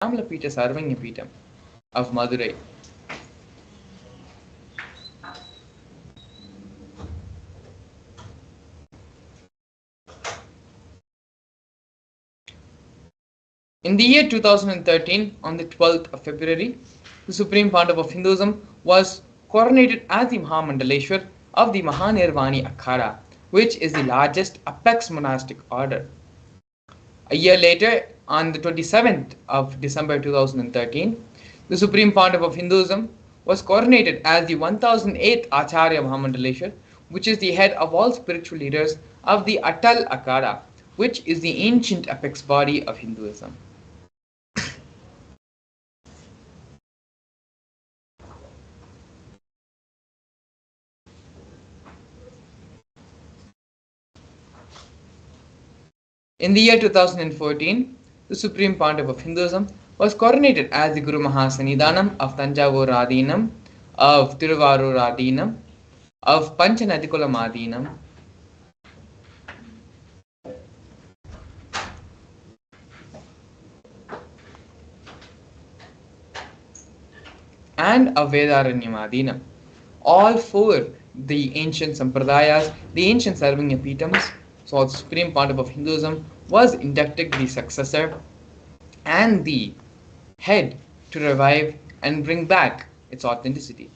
Amlapita Sarvanyapitam of Madurai. In the year 2013, on the 12th of February, the Supreme Pontiff of Hinduism was coronated as the Mahamandaleshwar of the Mahanirvani Akhada, which is the largest apex monastic order. A year later, on the 27th of December 2013, the Supreme Pontiff of Hinduism was coronated as the 1008th Acharya Mahamandaleshwar, which is the head of all spiritual leaders of the Atal Akhada, which is the ancient apex body of Hinduism. In the year 2014, the Supreme Pontiff of Hinduism was coronated as the Guru Mahasannidhanam of Tanjavur Adinam, of Tiruvarur Adinam, of Panchanadikulam Adinam, and of Vedaranyam Adinam. All four, the ancient Sampradayas, the ancient Sarvanya Pitams, so the Supreme Pontiff of Hinduism was inducted the successor and the head to revive and bring back its authenticity.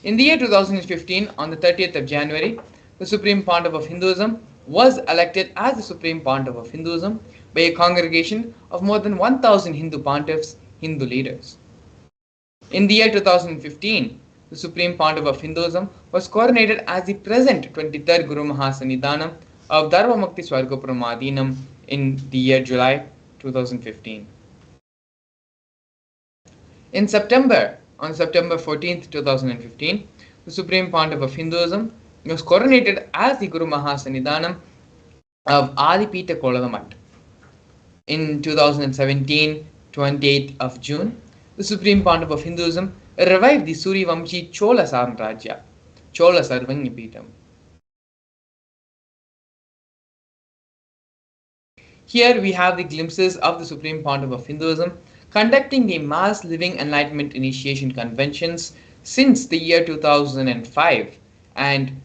In the year 2015, on the 30th of January, the Supreme Pontiff of Hinduism was elected as the Supreme Pontiff of Hinduism by a congregation of more than 1,000 Hindu pontiffs, Hindu leaders. In the year 2015, the Supreme Pontiff of Hinduism was coronated as the present 23rd Guru Mahasannidhanam of Dharmamukti Swargapuram Adinam in the year July 2015. On September 14th, 2015, the Supreme Pontiff of Hinduism was coronated as the Guru Mahasannidhanam of Adipita Kolavamat. In 2017, 28th of June, the Supreme Pontiff of Hinduism revived the Surivamshi Chola Samrajya, Chola Sarvanyapitam. Here we have the glimpses of the Supreme Pontiff of Hinduism conducting the mass living enlightenment initiation conventions since the year 2005, and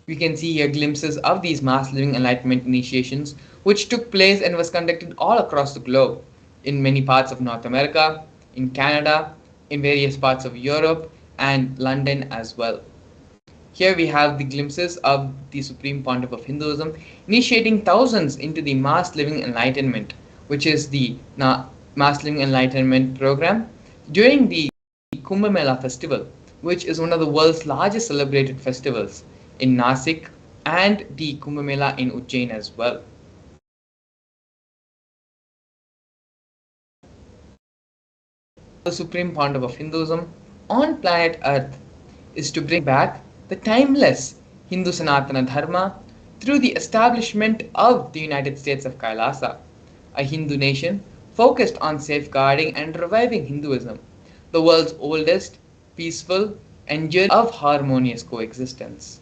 we can see here glimpses of these mass living enlightenment initiations which took place and was conducted all across the globe, in many parts of North America, in Canada, in various parts of Europe, and London as well. Here we have the glimpses of the Supreme Pontiff of Hinduism initiating thousands into the Mass Living Enlightenment, which is the Mass Living Enlightenment program during the Kumbh Mela festival, which is one of the world's largest celebrated festivals in Nasik, and the Kumbh Mela in Ujjain as well. The Supreme Pontiff of Hinduism on planet Earth is to bring back the timeless Hindu Sanatana Dharma through the establishment of the United States of Kailasa, a Hindu nation focused on safeguarding and reviving Hinduism, the world's oldest, peaceful, and journey of harmonious coexistence.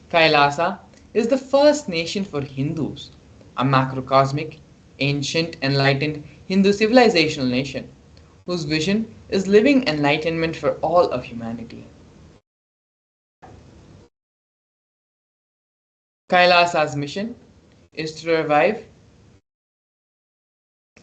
Kailasa is the first nation for Hindus, a macrocosmic, ancient, enlightened Hindu civilizational nation, whose vision is living enlightenment for all of humanity. Kailasa's mission is to revive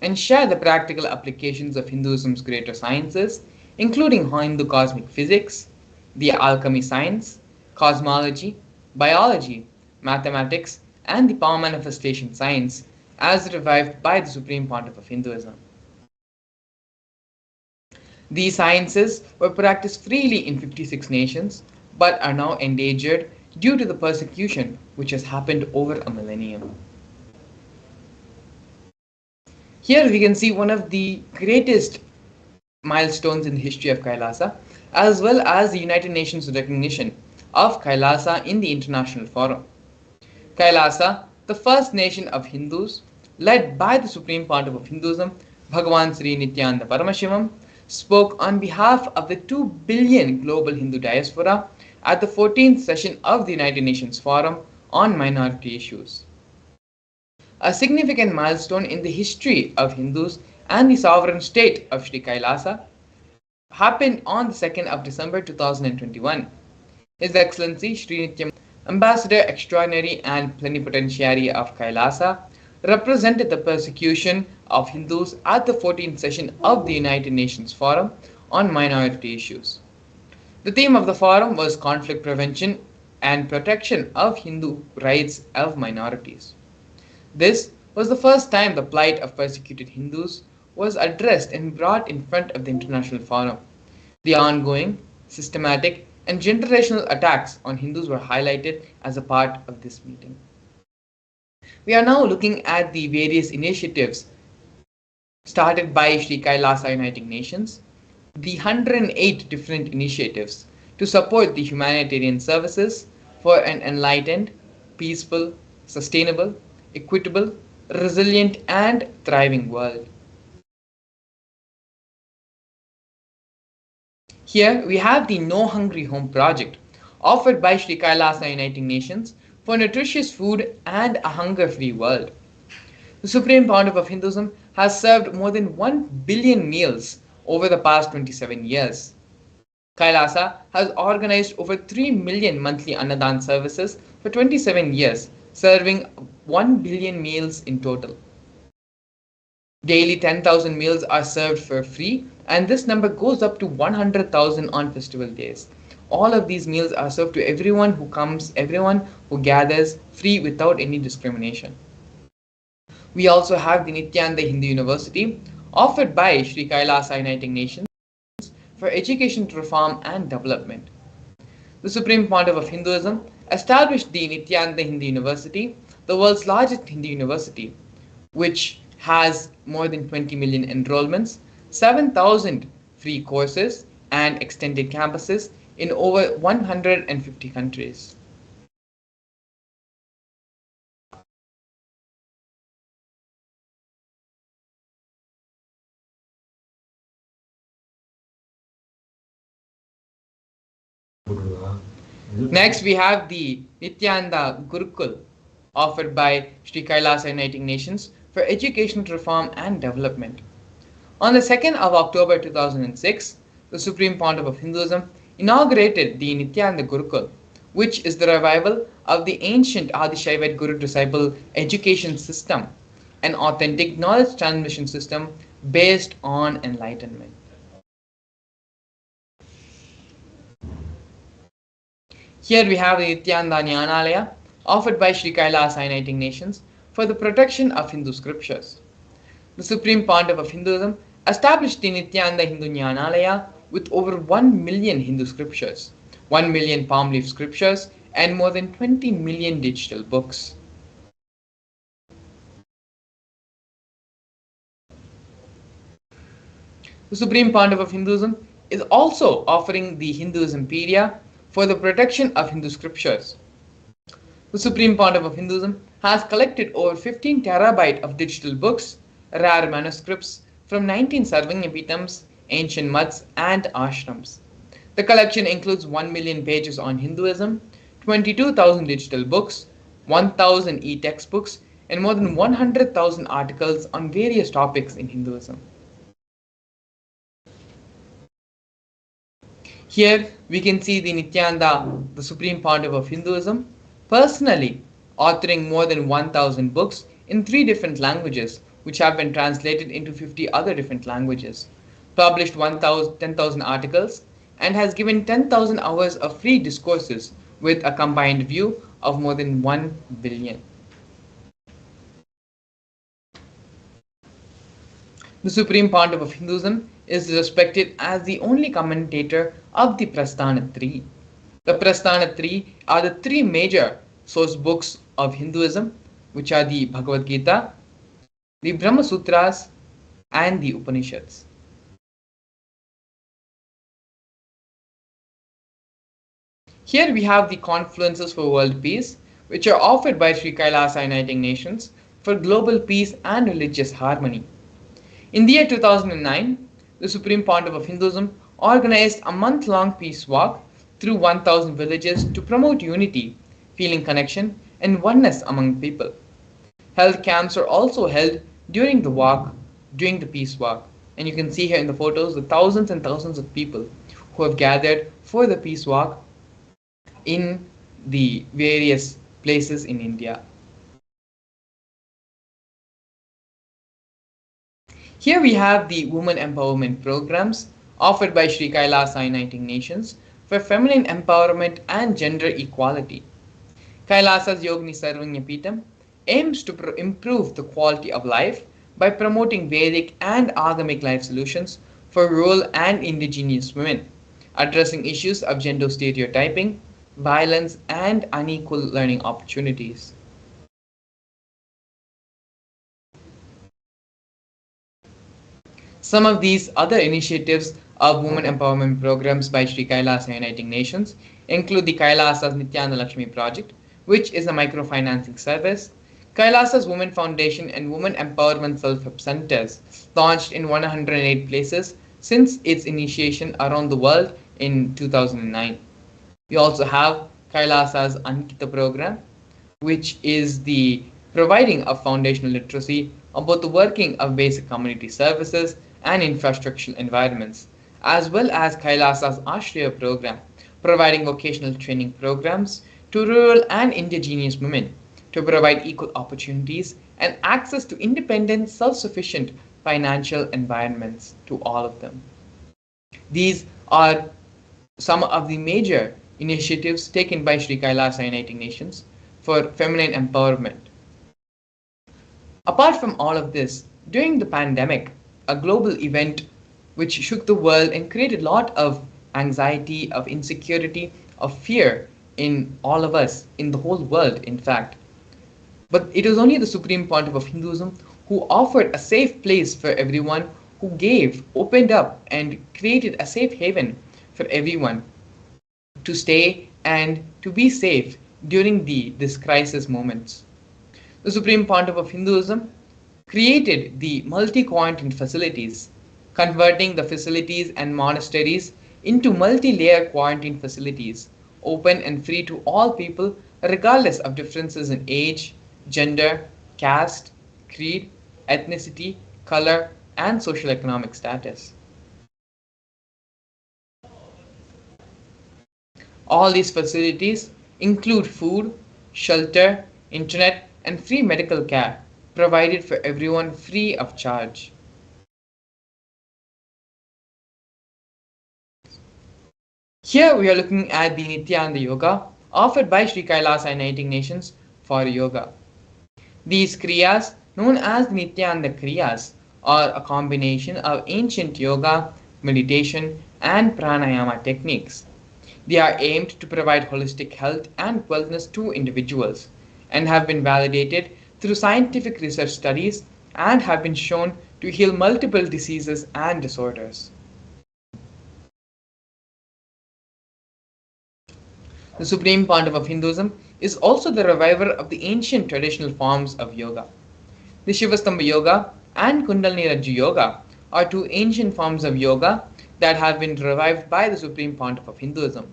and share the practical applications of Hinduism's greater sciences, including Hindu cosmic physics, the alchemy science, cosmology, biology, mathematics, and the power manifestation science as revived by the Supreme Pontiff of Hinduism. These sciences were practiced freely in 56 nations, but are now endangered due to the persecution which has happened over a millennium. Here we can see one of the greatest milestones in the history of Kailasa, as well as the United Nations recognition of Kailasa in the international forum. Kailasa, the first nation of Hindus, led by the Supreme Pontiff of Hinduism, Bhagavan Sri Nithyananda Paramashivam, spoke on behalf of the 2 billion global Hindu diaspora at the 14th session of the United Nations Forum on Minority Issues. a significant milestone in the history of Hindus and the sovereign state of Sri Kailasa, happened on the 2nd of December 2021. His Excellency Sri Nithyananda, Ambassador Extraordinary and Plenipotentiary of Kailasa, represented the persecution of Hindus at the 14th session of the United Nations Forum on Minority Issues. The theme of the forum was conflict prevention and protection of Hindu rights of minorities. This was the first time the plight of persecuted Hindus was addressed and brought in front of the International Forum. The ongoing, systematic, and generational attacks on Hindus were highlighted as a part of this meeting. We are now looking at the various initiatives started by Sri Kailasa Uniting Nations, the 108 different initiatives to support the humanitarian services for an enlightened, peaceful, sustainable, equitable, resilient, and thriving world. Here we have the No Hungry Home project offered by Sri Kailasa Uniting Nations for nutritious food and a hunger-free world. The Supreme Pontiff of Hinduism has served more than 1 billion meals over the past 27 years. Kailasa has organized over 3 million monthly Annadan services for 27 years, serving 1 billion meals in total. Daily 10,000 meals are served for free, and this number goes up to 100,000 on festival days. All of these meals are served to everyone who comes, everyone who gathers, free without any discrimination. We also have the Nithyananda Hindu University, offered by Sri Kailasa Uniting Nations for education reform and development. The Supreme Pontiff of Hinduism established the Nithyananda Hindu University, the world's largest Hindu university, which has more than 20 million enrollments, 7,000 free courses, and extended campuses in over 150 countries. Next, we have the Nithyananda Gurukul, offered by Sri Kailasa Uniting Nations for education reform and development. On the 2nd of October 2006, the Supreme Pontiff of Hinduism inaugurated the Nithyananda Gurukul, which is the revival of the ancient Adishaivite Guru-disciple education system, an authentic knowledge transmission system based on enlightenment. Here we have the Nithyananda Jnanalaya, offered by Sri Kailasa Uniting Nations for the protection of Hindu scriptures. The Supreme Pontiff of Hinduism established the Nithyananda Hindu Jnanalaya with over 1 million Hindu scriptures, 1 million palm leaf scriptures, and more than 20 million digital books. The Supreme Pontiff of Hinduism is also offering the Hinduismpedia for the protection of Hindu scriptures. The Supreme Pontiff of Hinduism has collected over 15 terabyte of digital books, rare manuscripts from 19 Sarvanyapitams, ancient muds, and ashrams. The collection includes 1 million pages on Hinduism, 22,000 digital books, 1,000 e-textbooks, and more than 100,000 articles on various topics in Hinduism. Here we can see the Nithyananda, the Supreme Pontiff of Hinduism, personally authoring more than 1,000 books in 3 different languages, which have been translated into 50 other different languages, published 10,000 articles, and has given 10,000 hours of free discourses with a combined view of more than 1 billion. The Supreme Pontiff of Hinduism is respected as the only commentator of the Prasthana 3. The Prasthana 3 are the 3 major source books of Hinduism, which are the Bhagavad Gita, the Brahma Sutras, and the Upanishads. Here we have the Confluences for World Peace, which are offered by Sri Kailasa Uniting Nations for global peace and religious harmony. In the year 2009, the Supreme Pontiff of Hinduism organized a month-long peace walk through 1,000 villages to promote unity, feeling connection, and oneness among people. Health camps are also held during the walk, during the peace walk. And you can see here in the photos the thousands and thousands of people who have gathered for the peace walk in the various places in India. Here we have the women empowerment programs offered by Sri Kailasa Uniting Nations for feminine empowerment and gender equality. Kailasa's Yogini Sarvanya Peetham aims to improve the quality of life by promoting Vedic and Agamic life solutions for rural and indigenous women, addressing issues of gender stereotyping, violence, and unequal learning opportunities. Some of these other initiatives of women empowerment programs by Sri Kailasa Uniting Nations include the Kailasa's Nithyananda Lakshmi project, which is a microfinancing service, Kailasa's Women Foundation and Women Empowerment Self-Help Centers, launched in 108 places since its initiation around the world in 2009. We also have Kailasa's Ankita program, which is the providing of foundational literacy about the working of basic community services and infrastructural environments, as well as Kailasa's Ashraya program, providing vocational training programs to rural and indigenous women to provide equal opportunities and access to independent, self-sufficient financial environments to all of them. These are some of the major initiatives taken by Sri Kailasa Uniting Nations for feminine empowerment. Apart from all of this, during the pandemic, a global event which shook the world and created a lot of anxiety, of insecurity, of fear in all of us, in the whole world, in fact. But it was only the Supreme Pontiff of Hinduism who offered a safe place for everyone, who gave, opened up, and created a safe haven for everyone to stay and to be safe during this crisis moments. The Supreme Pontiff of Hinduism created the multi-quarantine facilities, converting the facilities and monasteries into multi-layer quarantine facilities, open and free to all people regardless of differences in age, gender, caste, creed, ethnicity, color, and social economic status. All these facilities include food, shelter, internet, and free medical care provided for everyone free of charge. Here we are looking at the Nithyananda Yoga offered by Sri Kailasa Uniting Nations for yoga. These kriyas, known as the Nithyananda kriyas, are a combination of ancient yoga, meditation, and pranayama techniques. They are aimed to provide holistic health and wellness to individuals and have been validated through scientific research studies and have been shown to heal multiple diseases and disorders. The Supreme Pontiff of Hinduism is also the reviver of the ancient traditional forms of yoga. The Shivastambha Yoga and Kundalini Rajju Yoga are two ancient forms of yoga that have been revived by the Supreme Pontiff of Hinduism.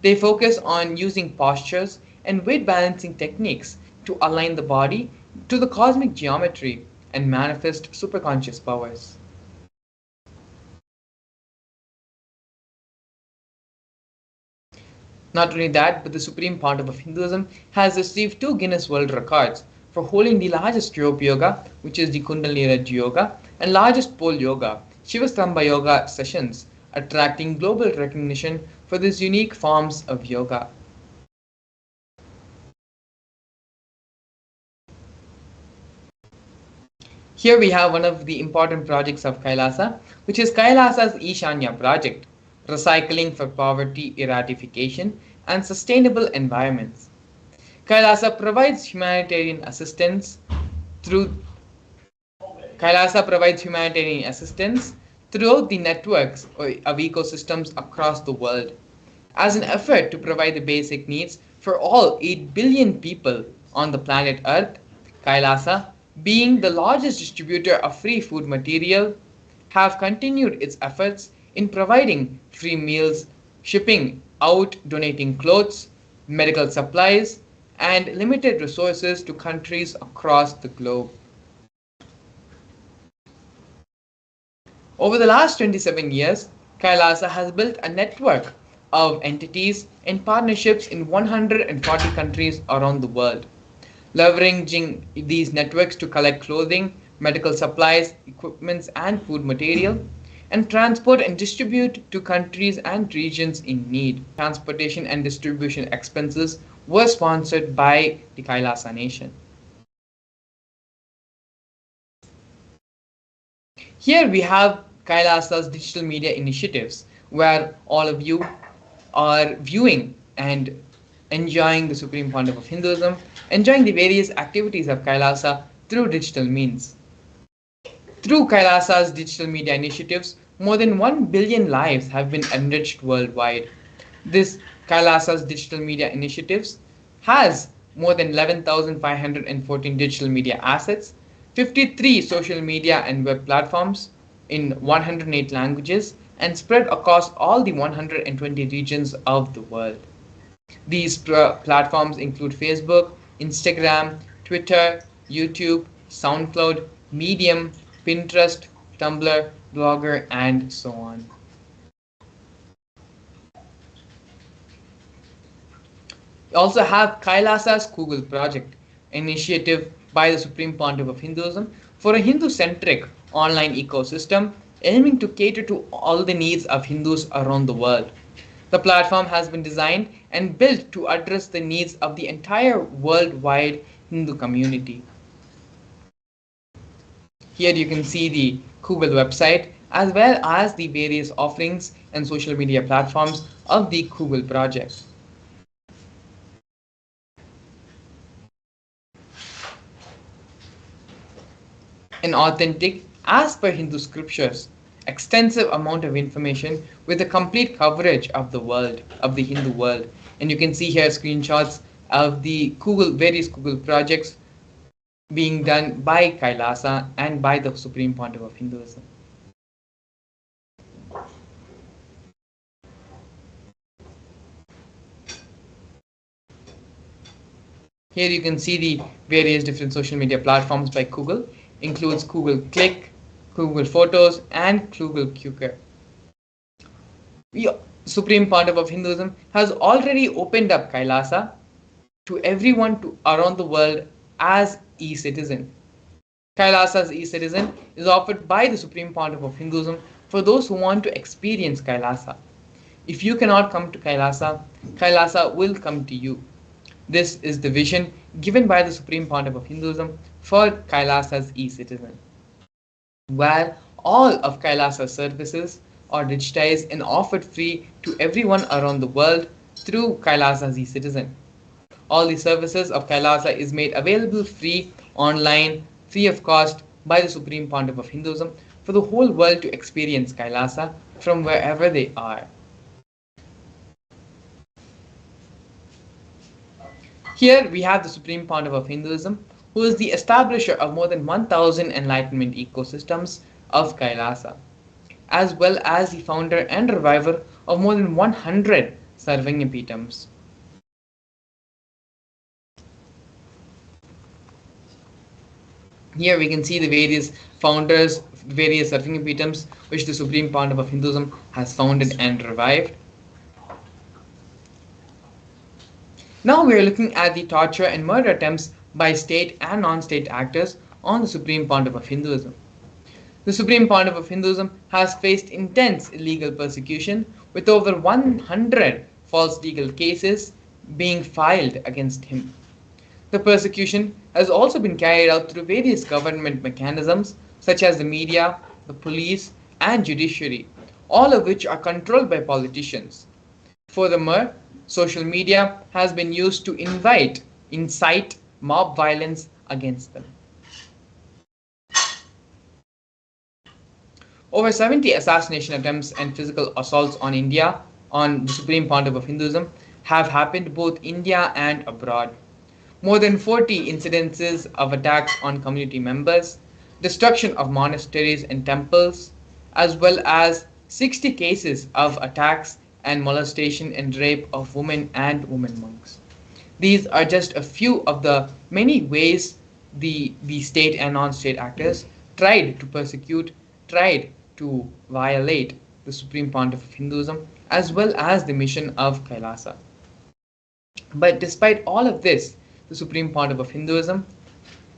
They focus on using postures and weight balancing techniques to align the body to the cosmic geometry and manifest superconscious powers. Not only that, but the Supreme Pontiff of Hinduism has received 2 Guinness World Records for holding the largest rope yoga, which is the Kundalini Rajju Yoga, and largest pole yoga, Shivastambha Yoga sessions, attracting global recognition for these unique forms of yoga. Here we have one of the important projects of Kailasa, which is Kailasa's Ishanya project, recycling for poverty eradication and sustainable environments. Kailasa provides humanitarian assistance through throughout the networks of ecosystems across the world as an effort to provide the basic needs for all 8 billion people on the planet Earth. Kailasa, being the largest distributor of free food material, have continued its efforts in providing free meals, shipping out, donating clothes, medical supplies, and limited resources to countries across the globe. Over the last 27 years, Kailasa has built a network of entities and partnerships in 140 countries around the world, leveraging these networks to collect clothing, medical supplies, equipment, and food material, and transport and distribute to countries and regions in need. Transportation and distribution expenses were sponsored by the Kailasa Nation. Here we have Kailasa's digital media initiatives, where all of you are viewing and enjoying the Supreme Pontiff of Hinduism, enjoying the various activities of Kailasa through digital means. Through Kailasa's digital media initiatives, more than 1 billion lives have been enriched worldwide. This Kailasa's digital media initiatives has more than 11,514 digital media assets, 53 social media and web platforms in 108 languages, and spread across all the 120 regions of the world. These platforms include Facebook, Instagram, Twitter, YouTube, SoundCloud, Medium, Pinterest, Tumblr, Blogger, and so on. We also have Kailasa's Google Project, an initiative by the Supreme Pontiff of Hinduism for a Hindu-centric online ecosystem aiming to cater to all the needs of Hindus around the world. The platform has been designed and built to address the needs of the entire worldwide Hindu community. Here you can see the Google website as well as the various offerings and social media platforms of the Google project. An authentic, as per Hindu scriptures, extensive amount of information with a complete coverage of the world, of the Hindu world. And you can see here screenshots of the various Google projects being done by Kailasa and by the Supreme Pontiff of Hinduism. Here you can see the various different social media platforms by Google, includes Google Click, Google Photos, and Google Quker. The Supreme Pontiff of Hinduism has already opened up Kailasa to everyone around the world as e-citizen. Kailasa's e-citizen is offered by the Supreme Pontiff of Hinduism for those who want to experience Kailasa. If you cannot come to Kailasa, Kailasa will come to you. This is the vision given by the Supreme Pontiff of Hinduism for Kailasa's e-citizen, where all of Kailasa's services are digitized and offered free to everyone around the world through Kailasa's e-citizen. All the services of Kailasa is made available free, online, free of cost by the Supreme Pontiff of Hinduism for the whole world to experience Kailasa from wherever they are. Here we have the Supreme Pontiff of Hinduism, who is the establisher of more than 1,000 enlightenment ecosystems of Kailasa, as well as the founder and reviver of more than 100 Sarvanyapitams. Here we can see the various founders, various Sarvanyapitams which the Supreme Pontiff of Hinduism has founded and revived. Now we are looking at the torture and murder attempts by state and non-state actors on the Supreme Pontiff of Hinduism. The Supreme Pontiff of Hinduism has faced intense illegal persecution with over 100 false legal cases being filed against him. The persecution has also been carried out through various government mechanisms such as the media, the police, and judiciary, all of which are controlled by politicians. Furthermore, social media has been used to incite mob violence against them. Over 70 assassination attempts and physical assaults on India, on the Supreme Pontiff of Hinduism, have happened both India and abroad. More than 40 incidences of attacks on community members, destruction of monasteries and temples, as well as 60 cases of attacks and molestation and rape of women and women monks. These are just a few of the many ways the state and non-state actors tried to persecute, tried to violate the Supreme Pontiff of Hinduism as well as the mission of Kailasa. But despite all of this, the Supreme Pontiff of Hinduism,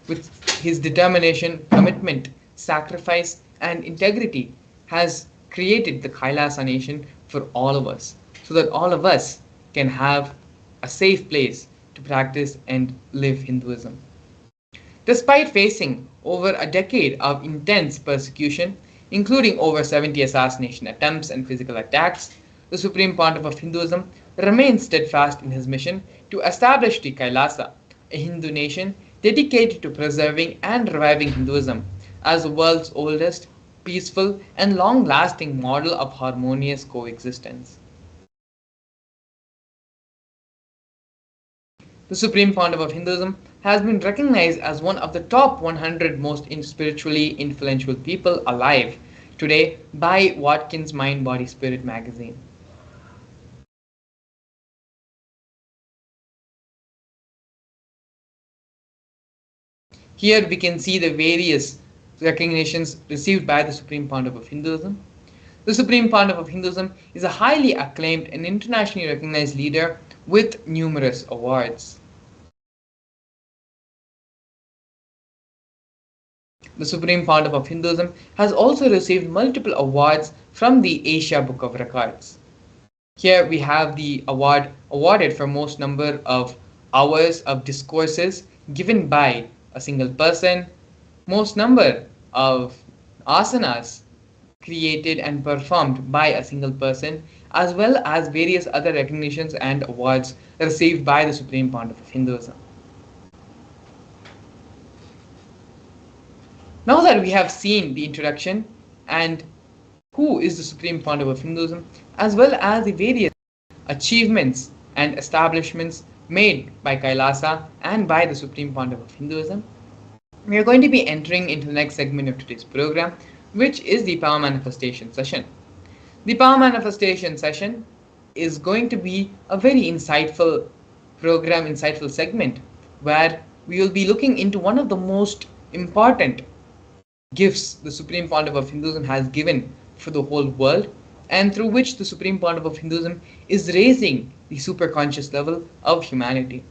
with his determination, commitment, sacrifice, and integrity, has created the Kailasa nation for all of us, so that all of us can have a safe place to practice and live Hinduism. Despite facing over a decade of intense persecution, including over 70 assassination attempts and physical attacks, the Supreme Pontiff of Hinduism remains steadfast in his mission to establish the Kailasa, a Hindu nation dedicated to preserving and reviving Hinduism as the world's oldest, peaceful, and long lasting model of harmonious coexistence. The Supreme Pontiff of Hinduism has been recognized as one of the top 100 most spiritually influential people alive today by Watkins Mind Body Spirit magazine. Here we can see the various recognitions received by the Supreme Pontiff of Hinduism. The Supreme Pontiff of Hinduism is a highly acclaimed and internationally recognized leader with numerous awards. The Supreme Pontiff of Hinduism has also received multiple awards from the Asia Book of Records. Here we have the award awarded for most number of hours of discourses given by a single person, most number of asanas created and performed by a single person, as well as various other recognitions and awards received by the Supreme Pontiff of Hinduism. Now that we have seen the introduction and who is the Supreme Pontiff of Hinduism, as well as the various achievements and establishments made by Kailasa and by the Supreme Pontiff of Hinduism, we are going to be entering into the next segment of today's program, which is the Power Manifestation session. The Power Manifestation session is going to be a very insightful program, insightful segment, where we will be looking into one of the most important gifts the Supreme Pontiff of Hinduism has given for the whole world, and through which the Supreme Pontiff of Hinduism is raising the superconscious level of humanity.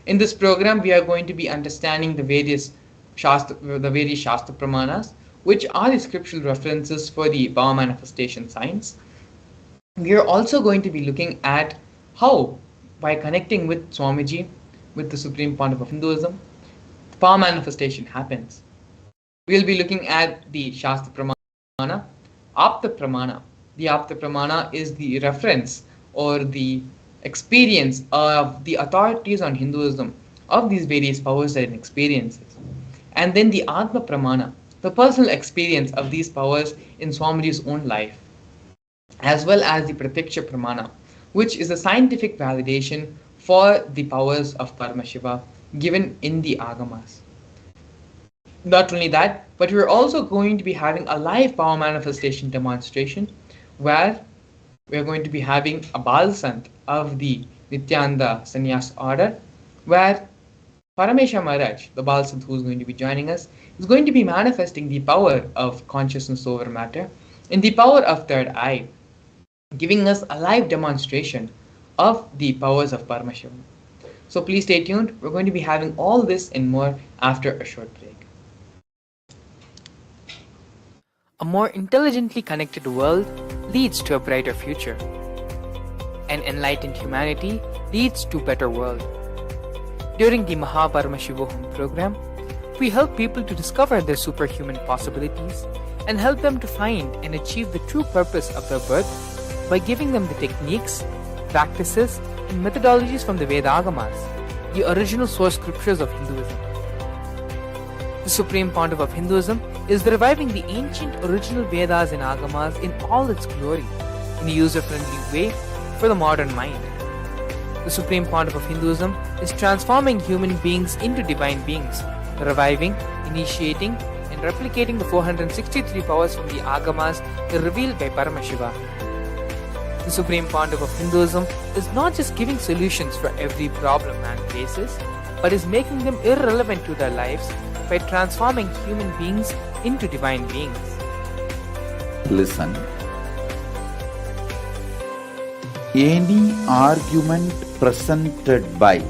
In this program, we are going to be understanding the various Shastra Pramanas, which are the scriptural references for the Power Manifestation science. We are also going to be looking at how, by connecting with Swamiji, with the Supreme Pontiff of Hinduism, Power Manifestation happens. We will be looking at the Shastra Pramana, Apta Pramana. The Apta Pramana is the reference or the experience of the authorities on Hinduism of these various powers and experiences. And then the Atma Pramana, the personal experience of these powers in Swamiji's own life, as well as the Pratyaksha Pramana, which is a scientific validation for the powers of Paramashivam given in the Agamas. Not only that, but we're also going to be having a live power manifestation demonstration where we're going to be having a Bal Sant of the Nithyananda Sannyas order, where Paramesha Maharaj, the Bal Sant who is going to be joining us, is going to be manifesting the power of consciousness over matter and the power of third eye, giving us a live demonstration of the powers of Paramashivam. So please stay tuned. We're going to be having all this and more after a short break. A more intelligently connected world leads to a brighter future. An enlightened humanity leads to a better world. During the Paramashivam program, we help people to discover their superhuman possibilities and help them to find and achieve the true purpose of their birth by giving them the techniques, practices, and methodologies from the Vedagamas, the original source scriptures of Hinduism. The Supreme Pontiff of Hinduism is reviving the ancient original Vedas and Agamas in all its glory, in a user-friendly way for the modern mind. The Supreme Pontiff of Hinduism is transforming human beings into divine beings, reviving, initiating, and replicating the 463 powers from the Agamas revealed by Paramashiva. The Supreme Pontiff of Hinduism is not just giving solutions for every problem man faces, but is making them irrelevant to their lives by transforming human beings into divine beings. Listen. Any argument presented by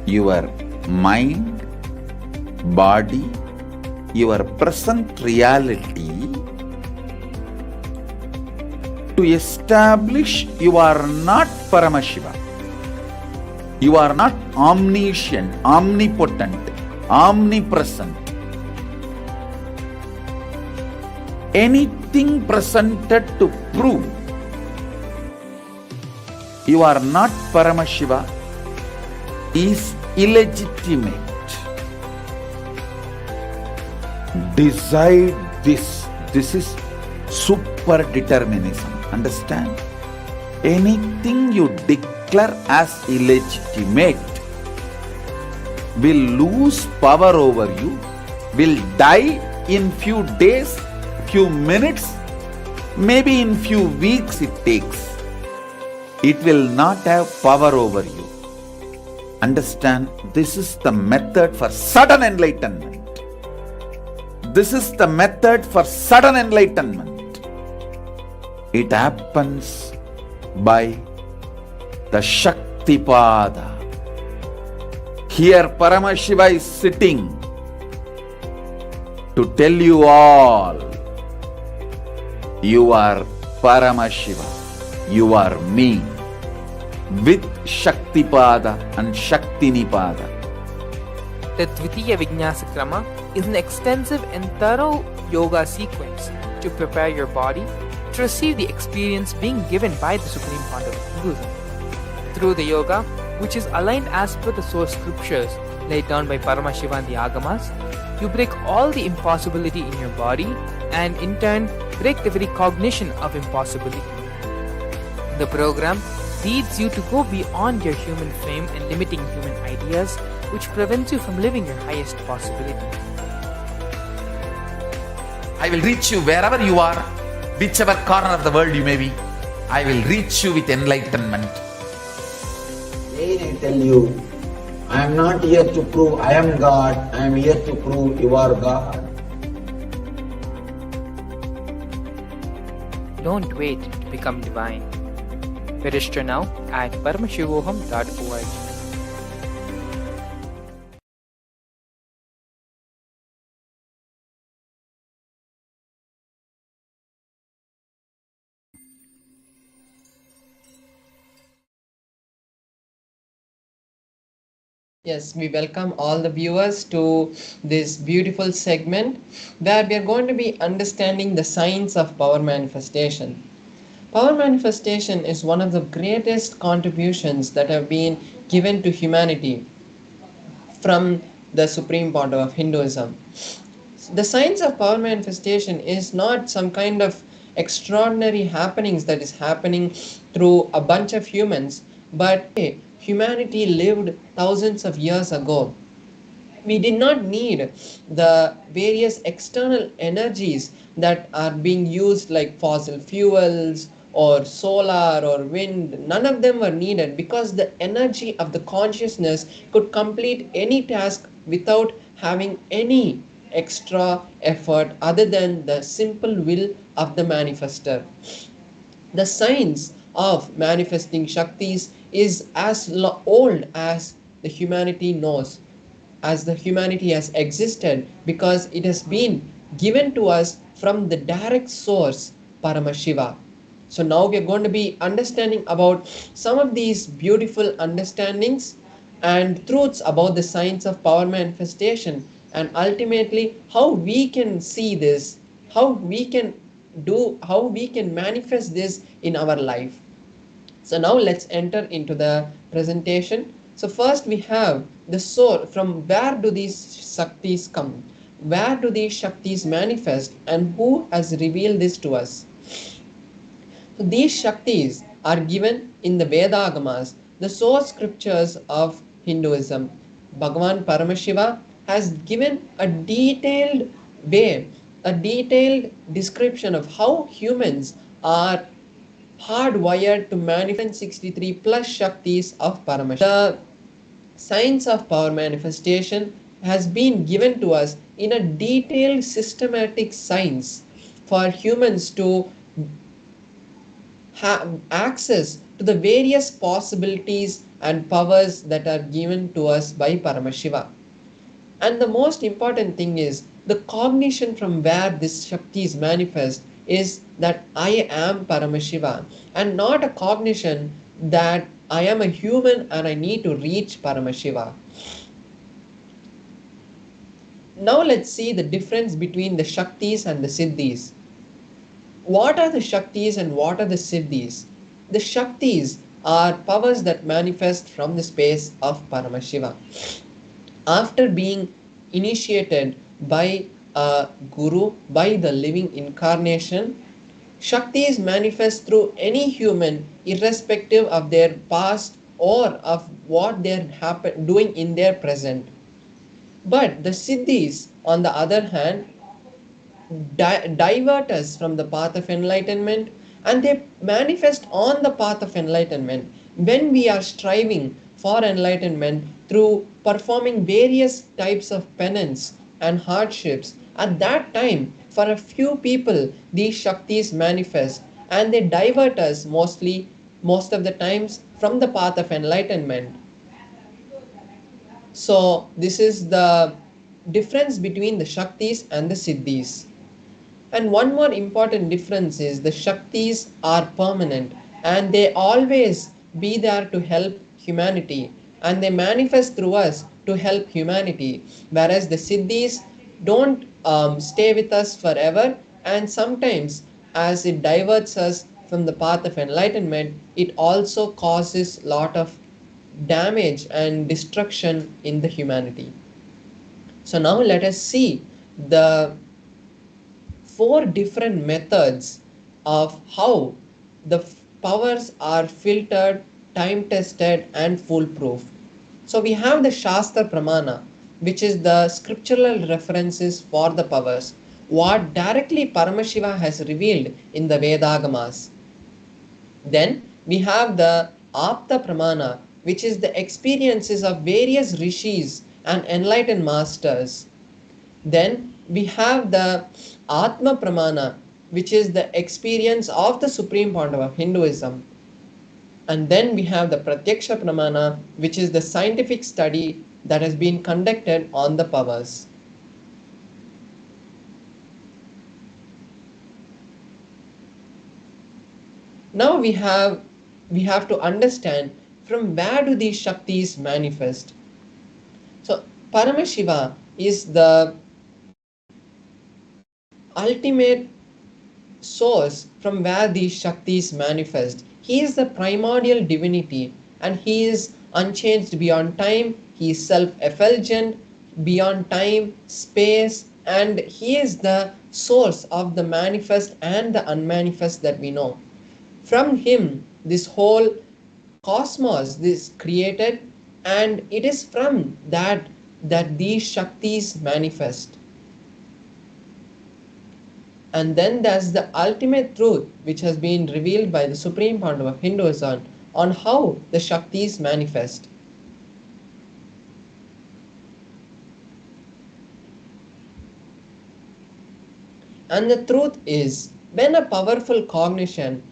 your mind, body, your present reality to establish you are not Paramashiva, you are not omniscient, omnipotent, omnipresent. Anything presented to prove you are not Paramashiva is illegitimate. Decide this. This is super determinism. Understand? Anything you declare as illegitimate will lose power over you, will die in few days, few minutes, maybe in few weeks it takes. It will not have power over you. Understand? This is the method for sudden enlightenment. This is the method for sudden enlightenment. It happens by the Shaktipada. Here Paramashiva is sitting to tell you all, you are Paramashiva, you are me, with Shaktipada and Shaktinipada. The Dvitiya Vijnasa Krama is an extensive and thorough yoga sequence to prepare your body to receive the experience being given by the Supreme Pontiff of Hinduism. Through the yoga, which is aligned as per the source scriptures laid down by Paramashiva and the Agamas, you break all the impossibility in your body and in turn break the very cognition of impossibility. The program leads you to go beyond your human frame and limiting human ideas, which prevents you from living your highest possibility. I will reach you wherever you are, whichever corner of the world you may be. I will reach you with enlightenment. Again I tell you, I am not here to prove I am God, I am here to prove you are God. Don't wait to become divine. Register now at paramashivoham.org. Yes, we welcome all the viewers to this beautiful segment where we are going to be understanding the science of power manifestation. Power manifestation is one of the greatest contributions that have been given to humanity from the Supreme Pontiff of Hinduism. The science of power manifestation is not some kind of extraordinary happenings that is happening through a bunch of humans, but humanity lived thousands of years ago. We did not need the various external energies that are being used like fossil fuels or solar or wind. None of them were needed because the energy of the consciousness could complete any task without having any extra effort other than the simple will of the manifester. The science of manifesting Shaktis is as old as the humanity knows, as the humanity has existed, because it has been given to us from the direct source, Paramashiva. So now we are going to be understanding about some of these beautiful understandings and truths about the science of power manifestation, and ultimately how we can see this, how we can manifest this in our life. So now let's enter into the presentation. So first we have the source. From where do these Shaktis come? Where do these Shaktis manifest, and who has revealed this to us? So these Shaktis are given in the Vedagamas, the source scriptures of Hinduism. Bhagavan Paramashiva has given a detailed way, a detailed description of how humans are hardwired to manifest 63 plus Shaktis of Paramashiva. The science of power manifestation has been given to us in a detailed systematic science for humans to have access to the various possibilities and powers that are given to us by Paramashiva. And the most important thing is the cognition from where this Shaktis manifest is that I am Paramashiva, and not a cognition that I am a human and I need to reach Paramashiva. Now let's see the difference between the Shaktis and the Siddhis. What are the Shaktis and what are the Siddhis? The Shaktis are powers that manifest from the space of Paramashiva. After being initiated by a guru, by the living incarnation, Shaktis manifest through any human irrespective of their past or of what they're doing in their present. But the Siddhis, on the other hand, divert us from the path of enlightenment, and they manifest on the path of enlightenment when we are striving for enlightenment through performing various types of penance and hardships. At that time, for a few people, these Shaktis manifest and they divert us most of the times from the path of enlightenment. So this is the difference between the Shaktis and the Siddhis. And one more important difference is the Shaktis are permanent and they always be there to help humanity, and they manifest through us to help humanity, whereas the Siddhis don't stay with us forever, and sometimes as it diverts us from the path of enlightenment, it also causes lot of damage and destruction in the humanity. So now let us see the 4 different methods of how the powers are filtered, time tested and foolproof. So we have the Shastra Pramana, which is the scriptural references for the powers, what directly Paramashiva has revealed in the Vedagamas. Then we have the Apta Pramana, which is the experiences of various rishis and enlightened masters. Then we have the Atma Pramana, which is the experience of the Supreme Pontiff of Hinduism. And then we have the Pratyaksha Pramana, which is the scientific study that has been conducted on the powers. Now we have to understand from where do these Shaktis manifest. So Paramashiva is the ultimate source from where these Shaktis manifest. He is the primordial divinity and he is unchanged beyond time. He is self-effulgent beyond time, space, and he is the source of the manifest and the unmanifest that we know. From him, this whole cosmos is created, and it is from that these Shaktis manifest. And then there's the ultimate truth which has been revealed by the Supreme Pontiff of Hinduism on how the Shaktis manifest. And the truth is, when a powerful cognition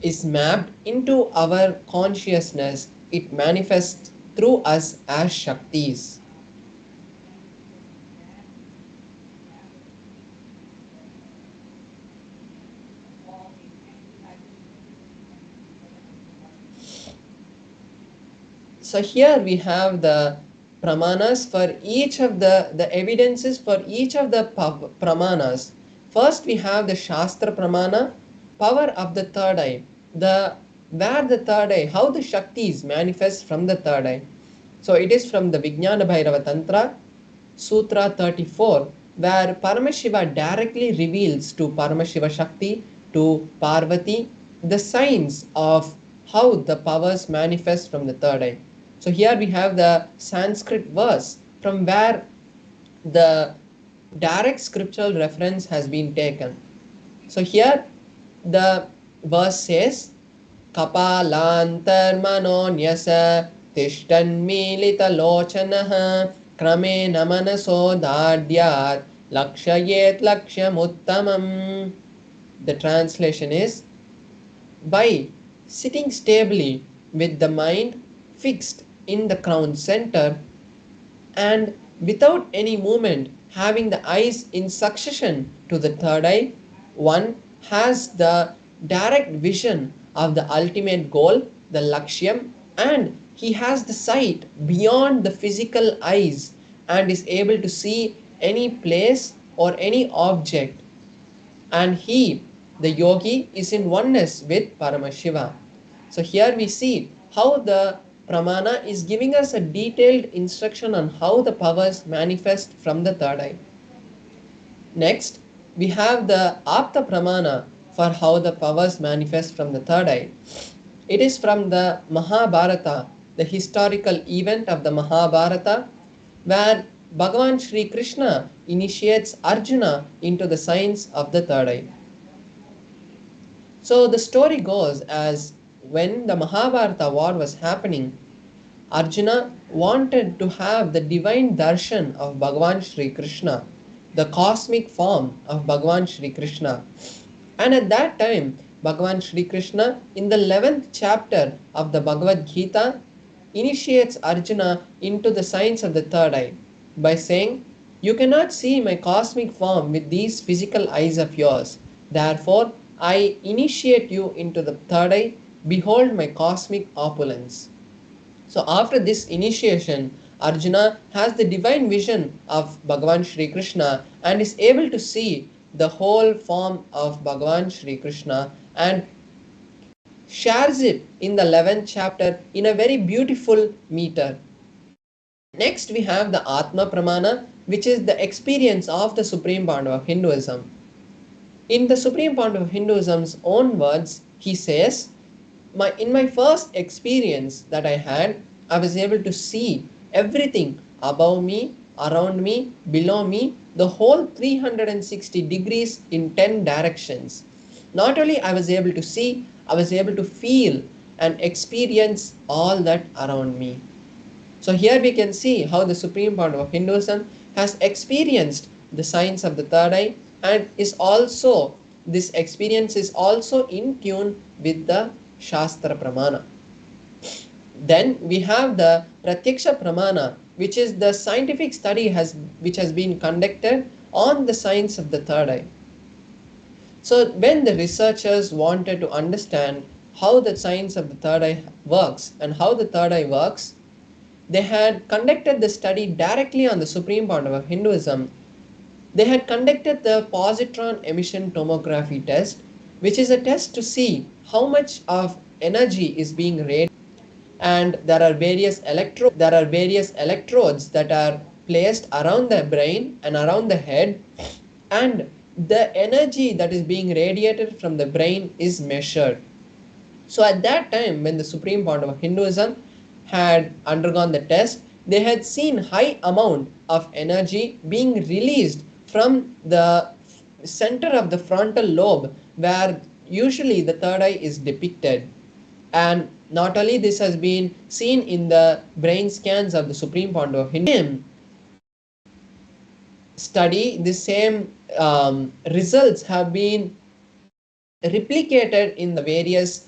is mapped into our consciousness, it manifests through us as Shaktis. So here we have the pramanas for each of the evidences for each of the pramanas. First we have the Shastra Pramana, power of the third eye. Where the third eye, how the Shaktis manifest from the third eye. So it is from the Vijnana Bhairava Tantra, Sutra 34, where Paramashiva directly reveals to Paramashiva Shakti, to Parvati, the signs of how the powers manifest from the third eye. So here we have the Sanskrit verse from where the direct scriptural reference has been taken. So here the verse says, Kapalantarmanonyasa tishtanmilitalochanaha kramena manaso dadyat lakshayet lakshyamuttamam. The translation is, by sitting stably with the mind fixed in the crown center and without any movement, having the eyes in succession to the third eye, one has the direct vision of the ultimate goal, the Lakshyam, and he has the sight beyond the physical eyes and is able to see any place or any object. And he, the yogi, is in oneness with Paramashiva. So here we see how the pramana is giving us a detailed instruction on how the powers manifest from the third eye. Next, we have the apta pramana for how the powers manifest from the third eye. It is from the Mahabharata, the historical event of the Mahabharata, where Bhagavan Sri Krishna initiates Arjuna into the science of the third eye. So the story goes as when the Mahabharata war was happening, Arjuna wanted to have the divine darshan of Bhagavan Sri Krishna, the cosmic form of Bhagavan Sri Krishna. And at that time, Bhagavan Sri Krishna, in the 11th chapter of the Bhagavad Gita, initiates Arjuna into the science of the third eye by saying, "You cannot see my cosmic form with these physical eyes of yours. Therefore, I initiate you into the third eye. Behold my cosmic opulence." So after this initiation, Arjuna has the divine vision of Bhagavan Sri Krishna and is able to see the whole form of Bhagavan Sri Krishna and shares it in the 11th chapter in a very beautiful meter. Next, we have the Atma Pramana, which is the experience of the Supreme Pandava of Hinduism. In the Supreme Pandava of Hinduism's own words, he says, in my first experience that I had, I was able to see everything above me, around me, below me, the whole 360 degrees in 10 directions. Not only I was able to see, I was able to feel and experience all that around me. So here we can see how the Supreme Pandava of Hinduism has experienced the science of the third eye, and this experience is also in tune with the Shastra Pramana. Then we have the Pratyaksha Pramana, which is the scientific study which has been conducted on the science of the third eye. So when the researchers wanted to understand how the science of the third eye works and how the third eye works, they had conducted the study directly on the Supreme Pandava of Hinduism. They had conducted the positron emission tomography test, which is a test to see how much of energy is being radiated, and there are various electrodes that are placed around the brain and around the head, and the energy that is being radiated from the brain is measured. So at that time, when the Supreme Pandava of Hinduism had undergone the test, they had seen high amount of energy being released from the center of the frontal lobe, where usually the third eye is depicted. And not only this has been seen in the brain scans of the Supreme Pandava of Hinduism study, the same results have been replicated in the various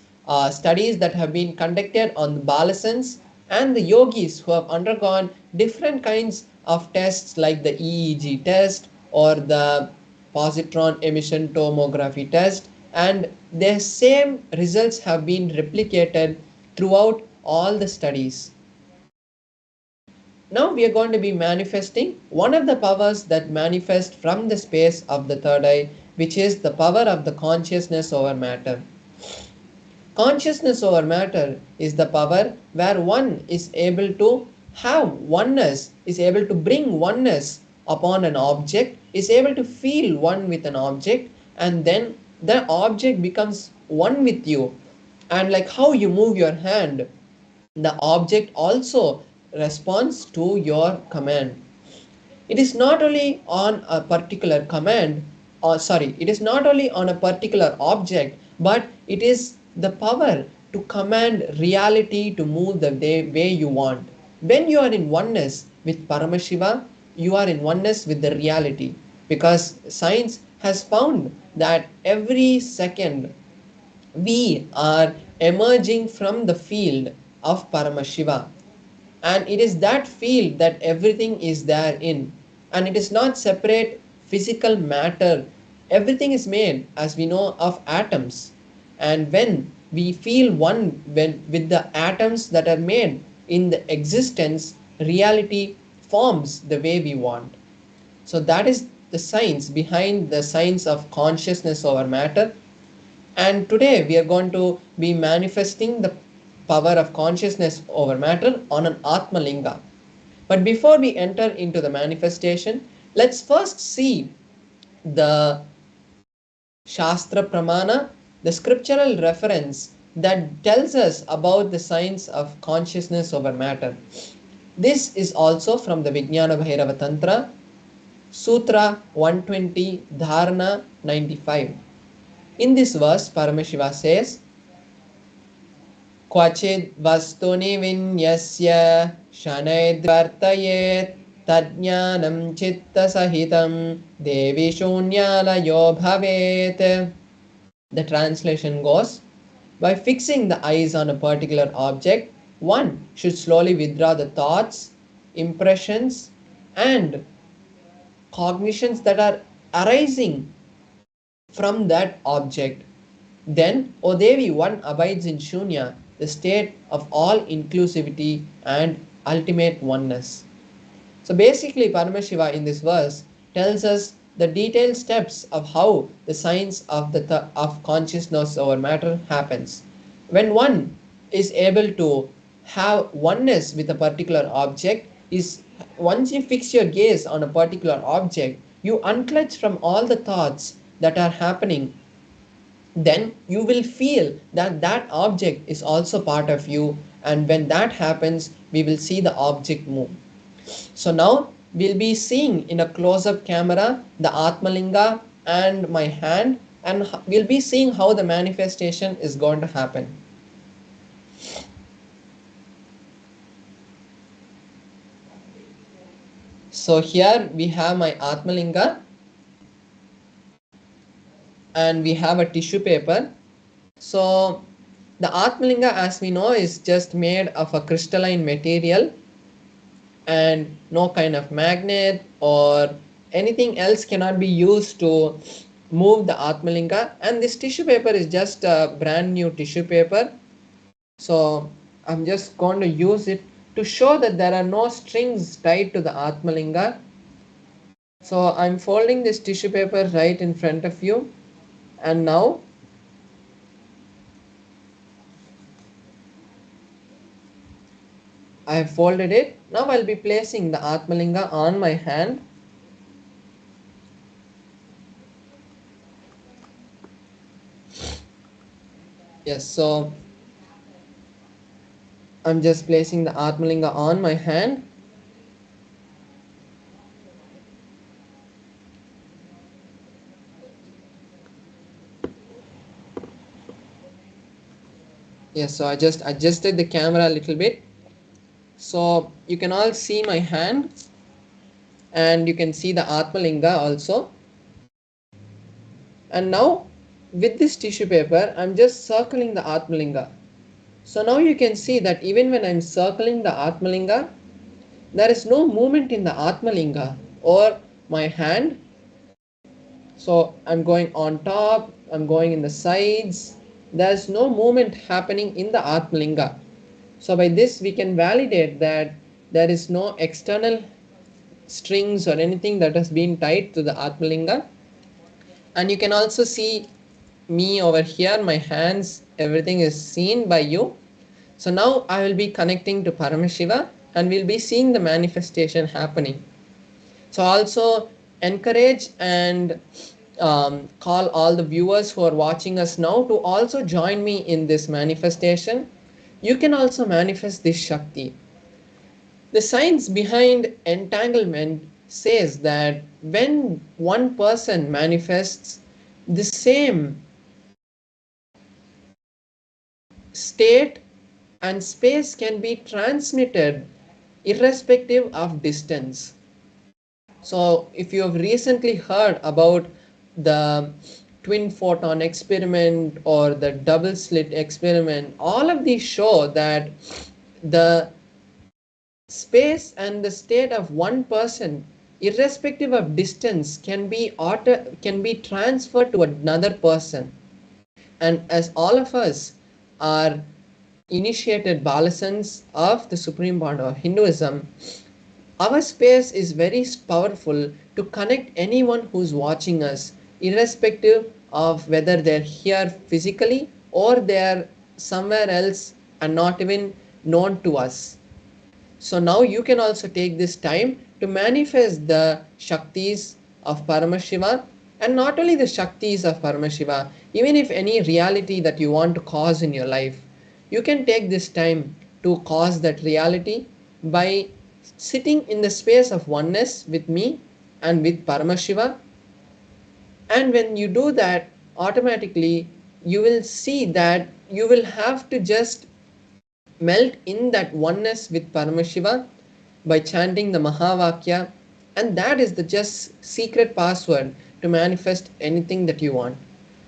studies that have been conducted on the Balasans and the yogis who have undergone different kinds of tests like the EEG test or the positron emission tomography test, and the same results have been replicated throughout all the studies. Now we are going to be manifesting one of the powers that manifest from the space of the third eye, which is the power of the consciousness over matter. Consciousness over matter is the power where one is able to have oneness, is able to bring oneness upon an object, is able to feel one with an object, and then the object becomes one with you. And like how you move your hand, the object also responds to your command. It is not only on a particular command, it is not only on a particular object, but It is the power to command reality to move the way you want. When you are in oneness with Paramashiva, you are in oneness with the reality, because science has found that every second we are emerging from the field of Paramashiva, and it is that field that everything is there in, and it is not separate physical matter. Everything is made, as we know, of atoms, and when we feel one with the atoms that are made in the existence, reality forms the way we want. So that is the science behind the science of consciousness over matter. And today we are going to be manifesting the power of consciousness over matter on an Atma Linga. But before we enter into the manifestation, let's first see the Shastra Pramana, the scriptural reference that tells us about the science of consciousness over matter. This is also from the Vijnana Bhairava Tantra, Sutra 120, Dharana 95. In this verse, Paramashiva says, Kvachid vastuni vinyasya shanaidvartayet tadjnanam chitta sahitam devi shunyalayo bhavet. The translation goes, by fixing the eyes on a particular object, one should slowly withdraw the thoughts, impressions, and cognitions that are arising from that object. Then, O Devi, one abides in Shunya, the state of all inclusivity and ultimate oneness. So basically, Paramashiva in this verse tells us the detailed steps of how the science of of consciousness over matter happens. When one is able to have oneness with a particular object, is once you fix your gaze on a particular object, you unclutch from all the thoughts that are happening. Then you will feel that that object is also part of you, and when that happens, we will see the object move. So now we'll be seeing in a close-up camera the Atmalinga and my hand, and we'll be seeing how the manifestation is going to happen. So here we have my Atmalinga, and we have a tissue paper. So the Atmalinga, as we know, is just made of a crystalline material, and no kind of magnet or anything else cannot be used to move the Atmalinga. And this tissue paper is just a brand new tissue paper. So I'm just going to use it to show that there are no strings tied to the Atmalinga. So I'm folding this tissue paper right in front of you, and now I have folded it. Now I'll be placing the Atmalinga on my hand. Yes, so I'm just placing the Atmalinga on my hand. Yes, so I just adjusted the camera a little bit. So you can all see my hand, and you can see the Atmalinga also. And now with this tissue paper, I'm just circling the Atmalinga. So now you can see that even when I'm circling the Atmalinga, there is no movement in the Atmalinga or my hand. So I'm going on top, I'm going in the sides. There's no movement happening in the Atmalinga. So by this we can validate that there is no external strings or anything that has been tied to the Atmalinga. And you can also see me over here, my hands, everything is seen by you. So now I will be connecting to Paramashiva, and we'll be seeing the manifestation happening. So also encourage and call all the viewers who are watching us now to also join me in this manifestation. You can also manifest this Shakti. The science behind entanglement says that when one person manifests the same state and space can be transmitted irrespective of distance. So, if you have recently heard about the twin photon experiment or the double slit experiment, all of these show that the space and the state of one person, irrespective of distance, can be transferred to another person. And as all of us are initiated balasans of the Supreme Bond of Hinduism, our space is very powerful to connect anyone who's watching us, irrespective of whether they're here physically or they're somewhere else and not even known to us. So now you can also take this time to manifest the Shaktis of Paramashiva, and not only the Shaktis of Paramashiva, even if any reality that you want to cause in your life, you can take this time to cause that reality by sitting in the space of oneness with me and with Paramashiva. And when you do that, automatically you will see that you will have to just melt in that oneness with Paramashiva by chanting the Mahavakya, and that is the just secret password to manifest anything that you want.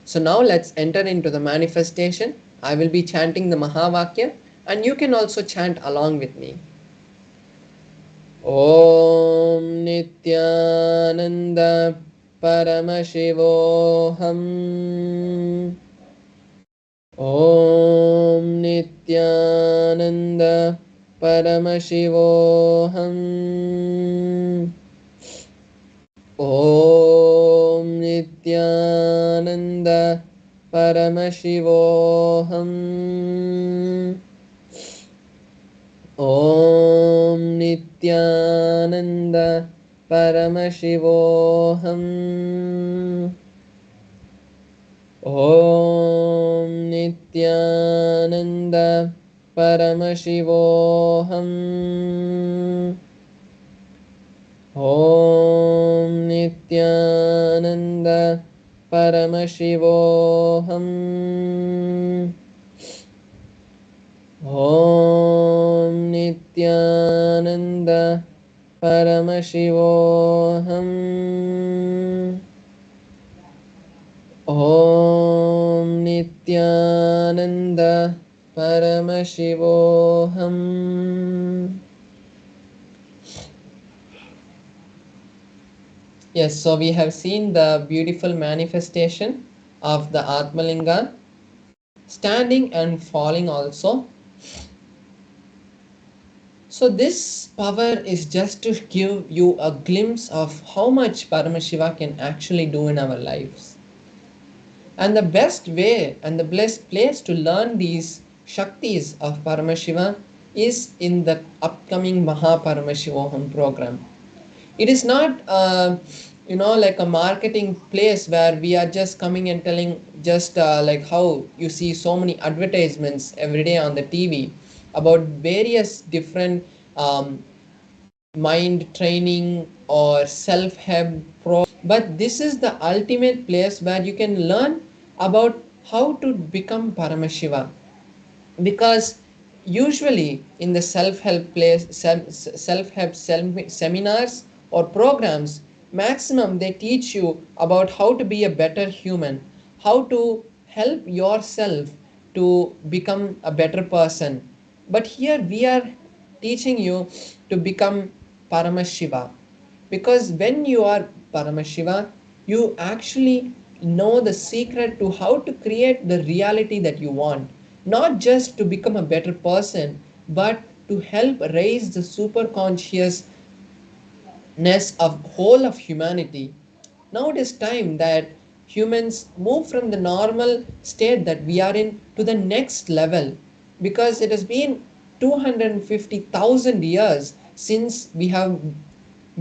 So now let's enter into the manifestation. I will be chanting the Mahavakya, and you can also chant along with me. Om Nithyananda Paramashivoham. Om Nithyananda Paramashivoham. Om Nithyananda Paramashivoham. Om Nithyananda Paramashivoham. Om Nithyananda Paramashivoham. Om Nithyananda Paramashivoham. Om Nithyananda Paramashivoham. Om Nithyananda Paramashivoham. Yes, so we have seen the beautiful manifestation of the Atmalinga, standing and falling also. So this power is just to give you a glimpse of how much Paramashiva can actually do in our lives. And the best way and the best place to learn these Shaktis of Paramashiva is in the upcoming Paramashivoham program. It is not like a marketing place where we are just coming and telling just like how you see so many advertisements every day on the TV about various different mind training or self-help but this is the ultimate place where you can learn about how to become Paramashiva, because usually in the self-help seminars or programs, maximum they teach you about how to be a better human, how to help yourself to become a better person. But here we are teaching you to become Paramashiva, because when you are Paramashiva, you actually know the secret to how to create the reality that you want, not just to become a better person, but to help raise the super consciousness of whole of humanity. Now it is time that humans move from the normal state that we are in to the next level, because it has been 250,000 years since we have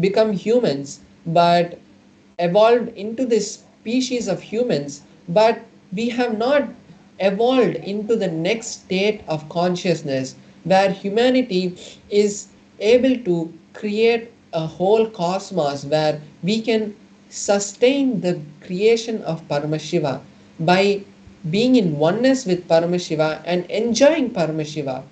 become humans, but evolved into this species of humans, but we have not evolved into the next state of consciousness where humanity is able to create a whole cosmos where we can sustain the creation of Paramashiva by being in oneness with Paramashiva and enjoying Paramashiva.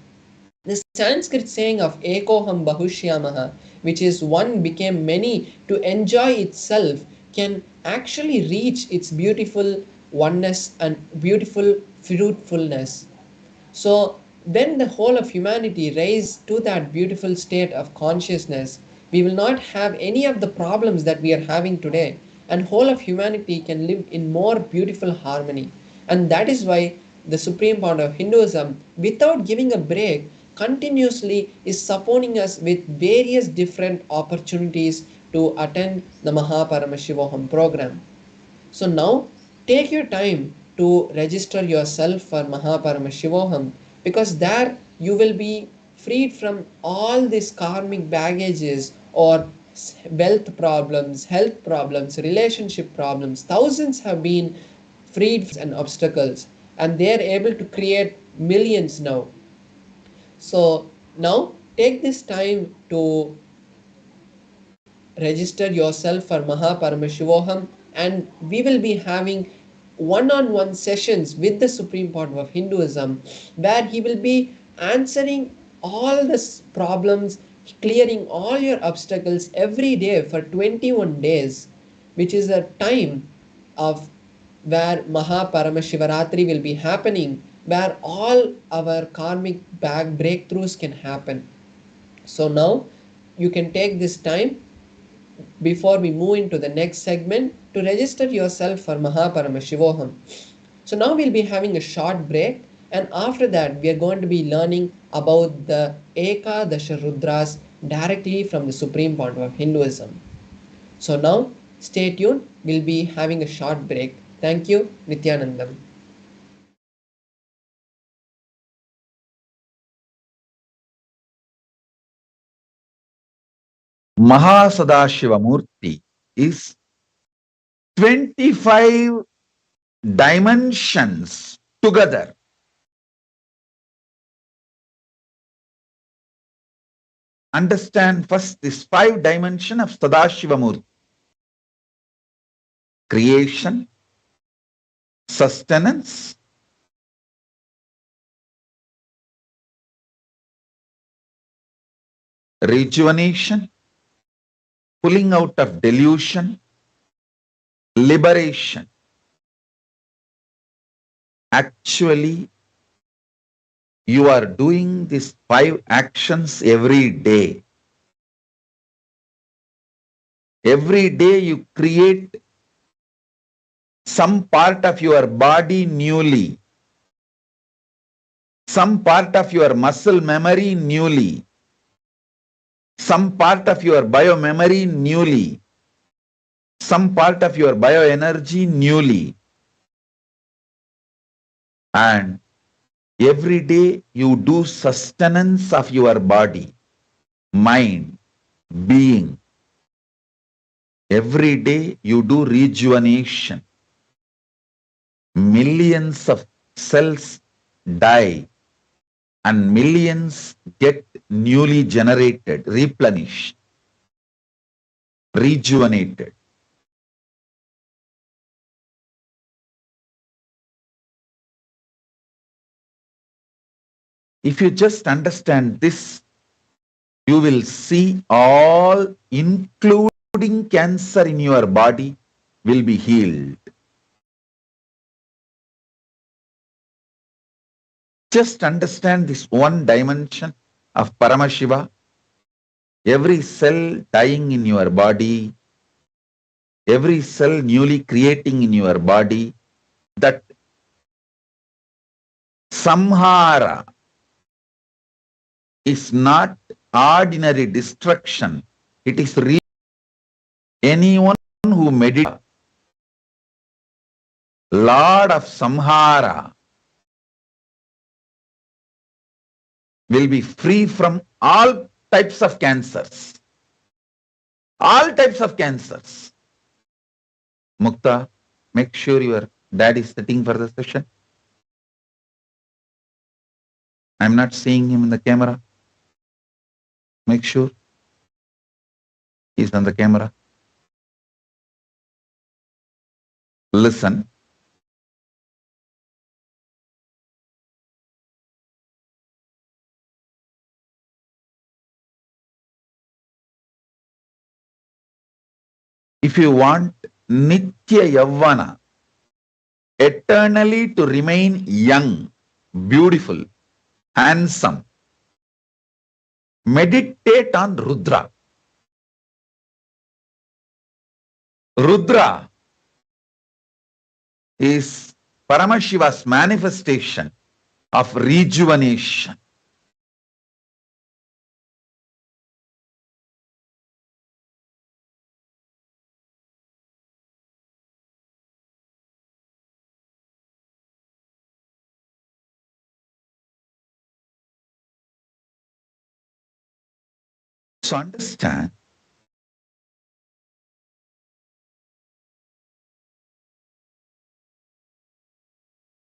The Sanskrit saying of Ekoham Bahushyamaha, which is one became many, to enjoy itself, can actually reach its beautiful oneness and beautiful fruitfulness. So, when the whole of humanity rise to that beautiful state of consciousness, we will not have any of the problems that we are having today, and whole of humanity can live in more beautiful harmony. And that is why the supreme point of Hinduism, without giving a break, continuously is supporting us with various different opportunities to attend the Mahaparamashivoham program. So now take your time to register yourself for Mahaparamashivoham, because there you will be freed from all these karmic baggages or wealth problems, health problems, relationship problems. Thousands have been freed and obstacles, and they are able to create millions now. So now take this time to register yourself for Mahaparamashivoham, and we will be having one-on-one sessions with the Supreme Point of Hinduism, where he will be answering all the problems, clearing all your obstacles every day for 21 days, which is a time of where Mahaparamashivaratri will be happening, where all our karmic bag breakthroughs can happen. So now you can take this time before we move into the next segment to register yourself for Mahaparamashivoham. So now we'll be having a short break, and after that we are going to be learning about the Ekadasha Rudras directly from the Supreme Point of Hinduism. So now stay tuned, we'll be having a short break. Thank you, Nithyanandam. Mahasadashivamurti is 25 dimensions together. Understand first this 5 dimension of Sadashivamurti: creation, sustenance, rejuvenation, pulling out of delusion, liberation. Actually, you are doing these 5 actions every day. Every day you create some part of your body newly, some part of your muscle memory newly, some part of your biomemory newly, some part of your bioenergy newly. And every day you do sustenance of your body, mind, being. Every day you do rejuvenation. Millions of cells die and millions get newly generated, replenished, rejuvenated. If you just understand this, you will see all, including cancer in your body, will be healed. Just understand this one dimension of Paramashiva. Every cell dying in your body, every cell newly creating in your body, that samhara is not ordinary destruction. It is real. Anyone who meditates, Lord of Samhara, will be free from all types of cancers. All types of cancers. Mukta, make sure your dad is sitting for the session. I'm not seeing him in the camera. Make sure he's on the camera. Listen. if you want Nitya Yavana, eternally to remain young, beautiful, handsome, meditate on Rudra. Rudra is Paramashiva's manifestation of rejuvenation. So understand,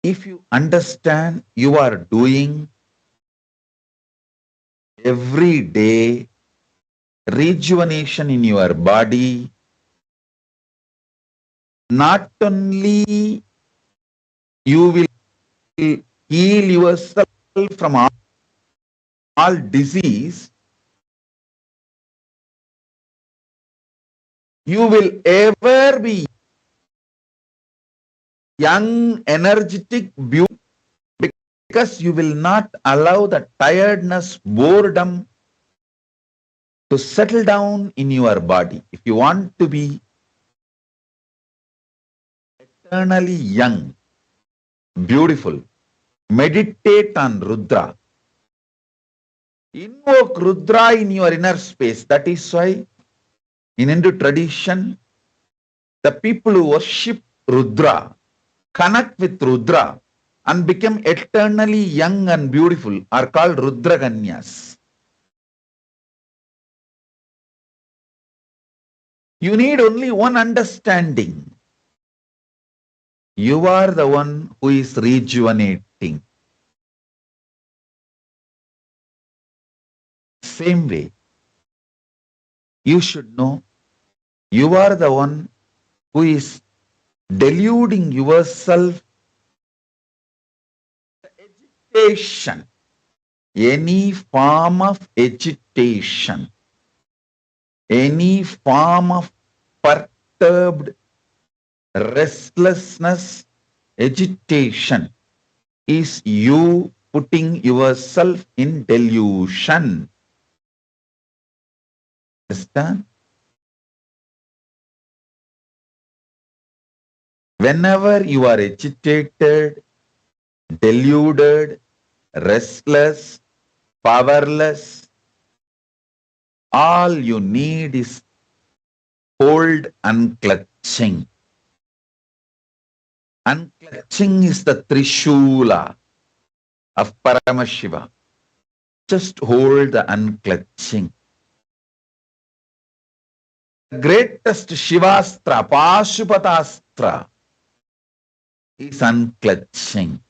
if you understand you are doing every day rejuvenation in your body, not only you will heal yourself from all disease, you will ever be young, energetic, beautiful, because you will not allow the tiredness, boredom to settle down in your body. If you want to be eternally young, beautiful, meditate on Rudra. Invoke Rudra in your inner space. That is why in Hindu tradition, the people who worship Rudra, connect with Rudra, and become eternally young and beautiful are called Rudraganyas. You need only one understanding. You are the one who is rejuvenating. Same way, you should know you are the one who is deluding yourself. Agitation, any form of agitation, any form of perturbed restlessness, agitation is you putting yourself in delusion. Understand? Whenever you are agitated, deluded, restless, powerless, all you need is hold unclutching. Unclutching is the Trishula of Paramashiva. Just hold the unclutching. The greatest Shivastra, Pashupatastra, is unclutching.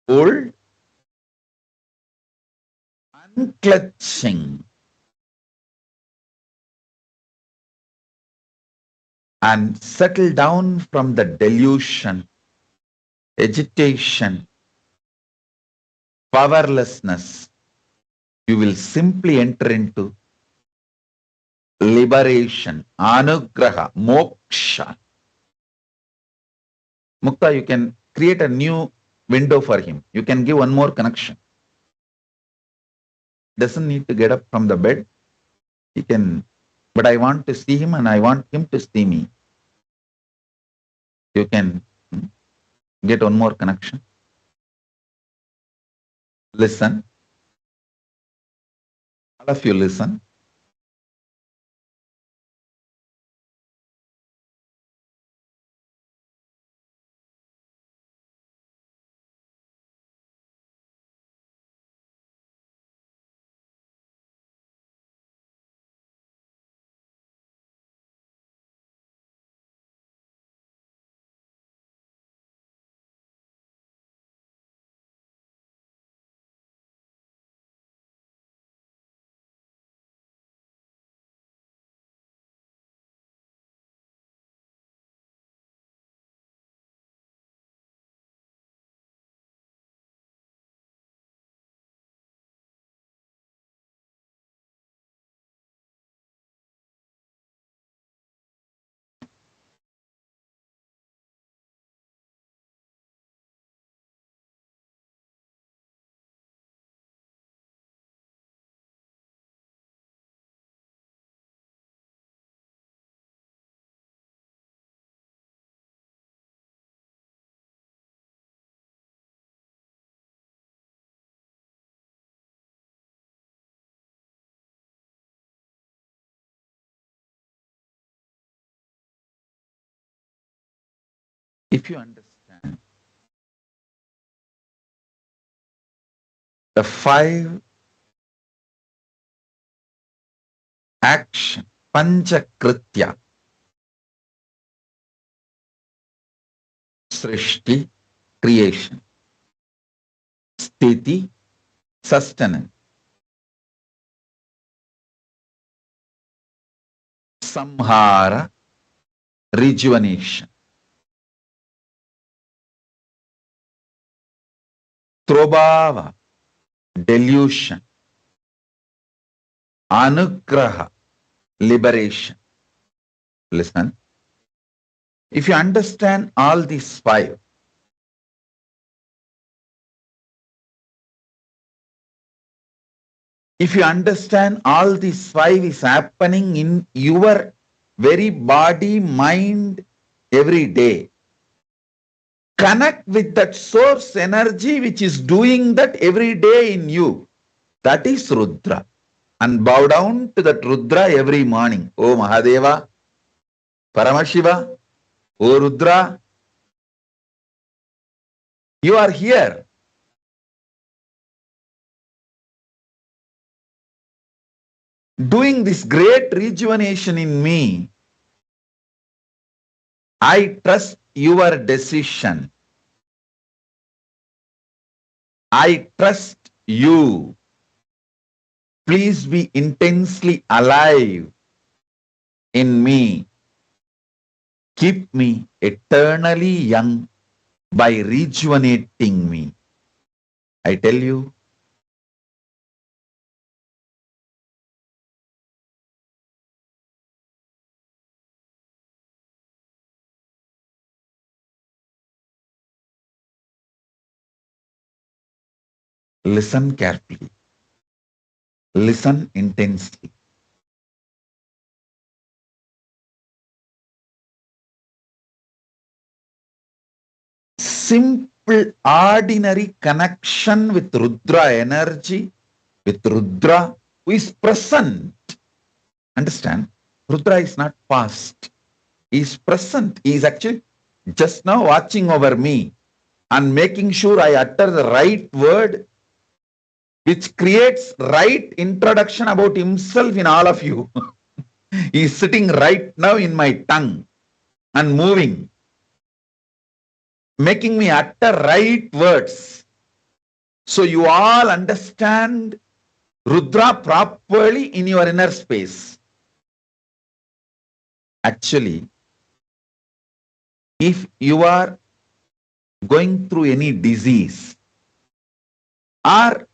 Hold, unclutching, and settle down from the delusion, agitation, powerlessness. You will simply enter into liberation, anugraha, moksha. Mukta, you can create a new window for him. You can give one more connection. Doesn't need to get up from the bed. He can, but I want to see him and I want him to see me. You can get one more connection. Listen. All of you listen. If you understand the 5 action, Panchakritya, Srishti, creation, Sthiti, sustenance, Samhara, rejuvenation, Trobhava, delusion, Anugraha, liberation. Listen, if you understand all these 5, if you understand all these 5 is happening in your very body, mind, every day, connect with that source energy which is doing that every day in you. That is Rudra. And bow down to that Rudra every morning. Oh Mahadeva, Paramashiva, oh Rudra, you are here. Doing this great rejuvenation in me. I trust your decision. I trust you. Please be intensely alive in me. Keep me eternally young by rejuvenating me. I tell you, listen carefully, listen intensely. Simple, ordinary connection with Rudra energy, with Rudra who is present. Understand? Rudra is not past. He is present. He is actually just now watching over me and making sure I utter the right word which creates right introduction about himself in all of you. He is sitting right now in my tongue and moving, making me utter right words. So you all understand Rudra properly in your inner space. Actually, if you are going through any disease or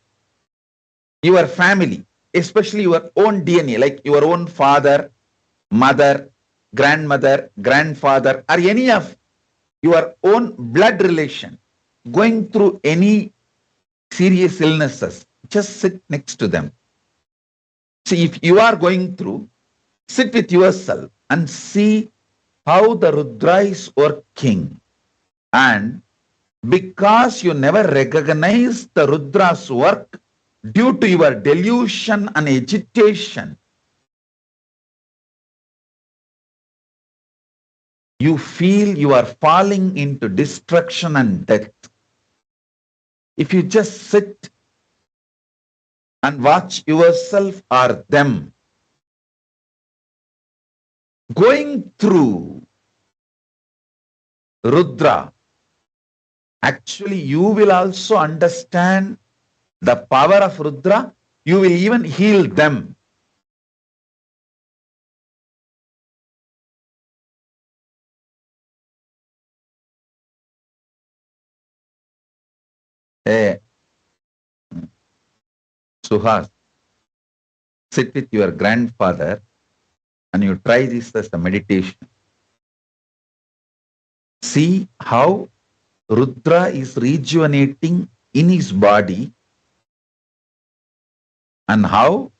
your family, especially your own DNA, like your own father, mother, grandmother, grandfather, or any of your own blood relation going through any serious illnesses, just sit next to them. See, if you are going through, sit with yourself and see how the Rudra is working. And because you never recognize the Rudra's work due to your delusion and agitation, you feel you are falling into destruction and death. If you just sit and watch yourself or them going through Rudra, actually you will also understand the power of Rudra. You will even heal them. Hey, Suhas, sit with your grandfather and you try this as a meditation. See how Rudra is rejuvenating in his body and how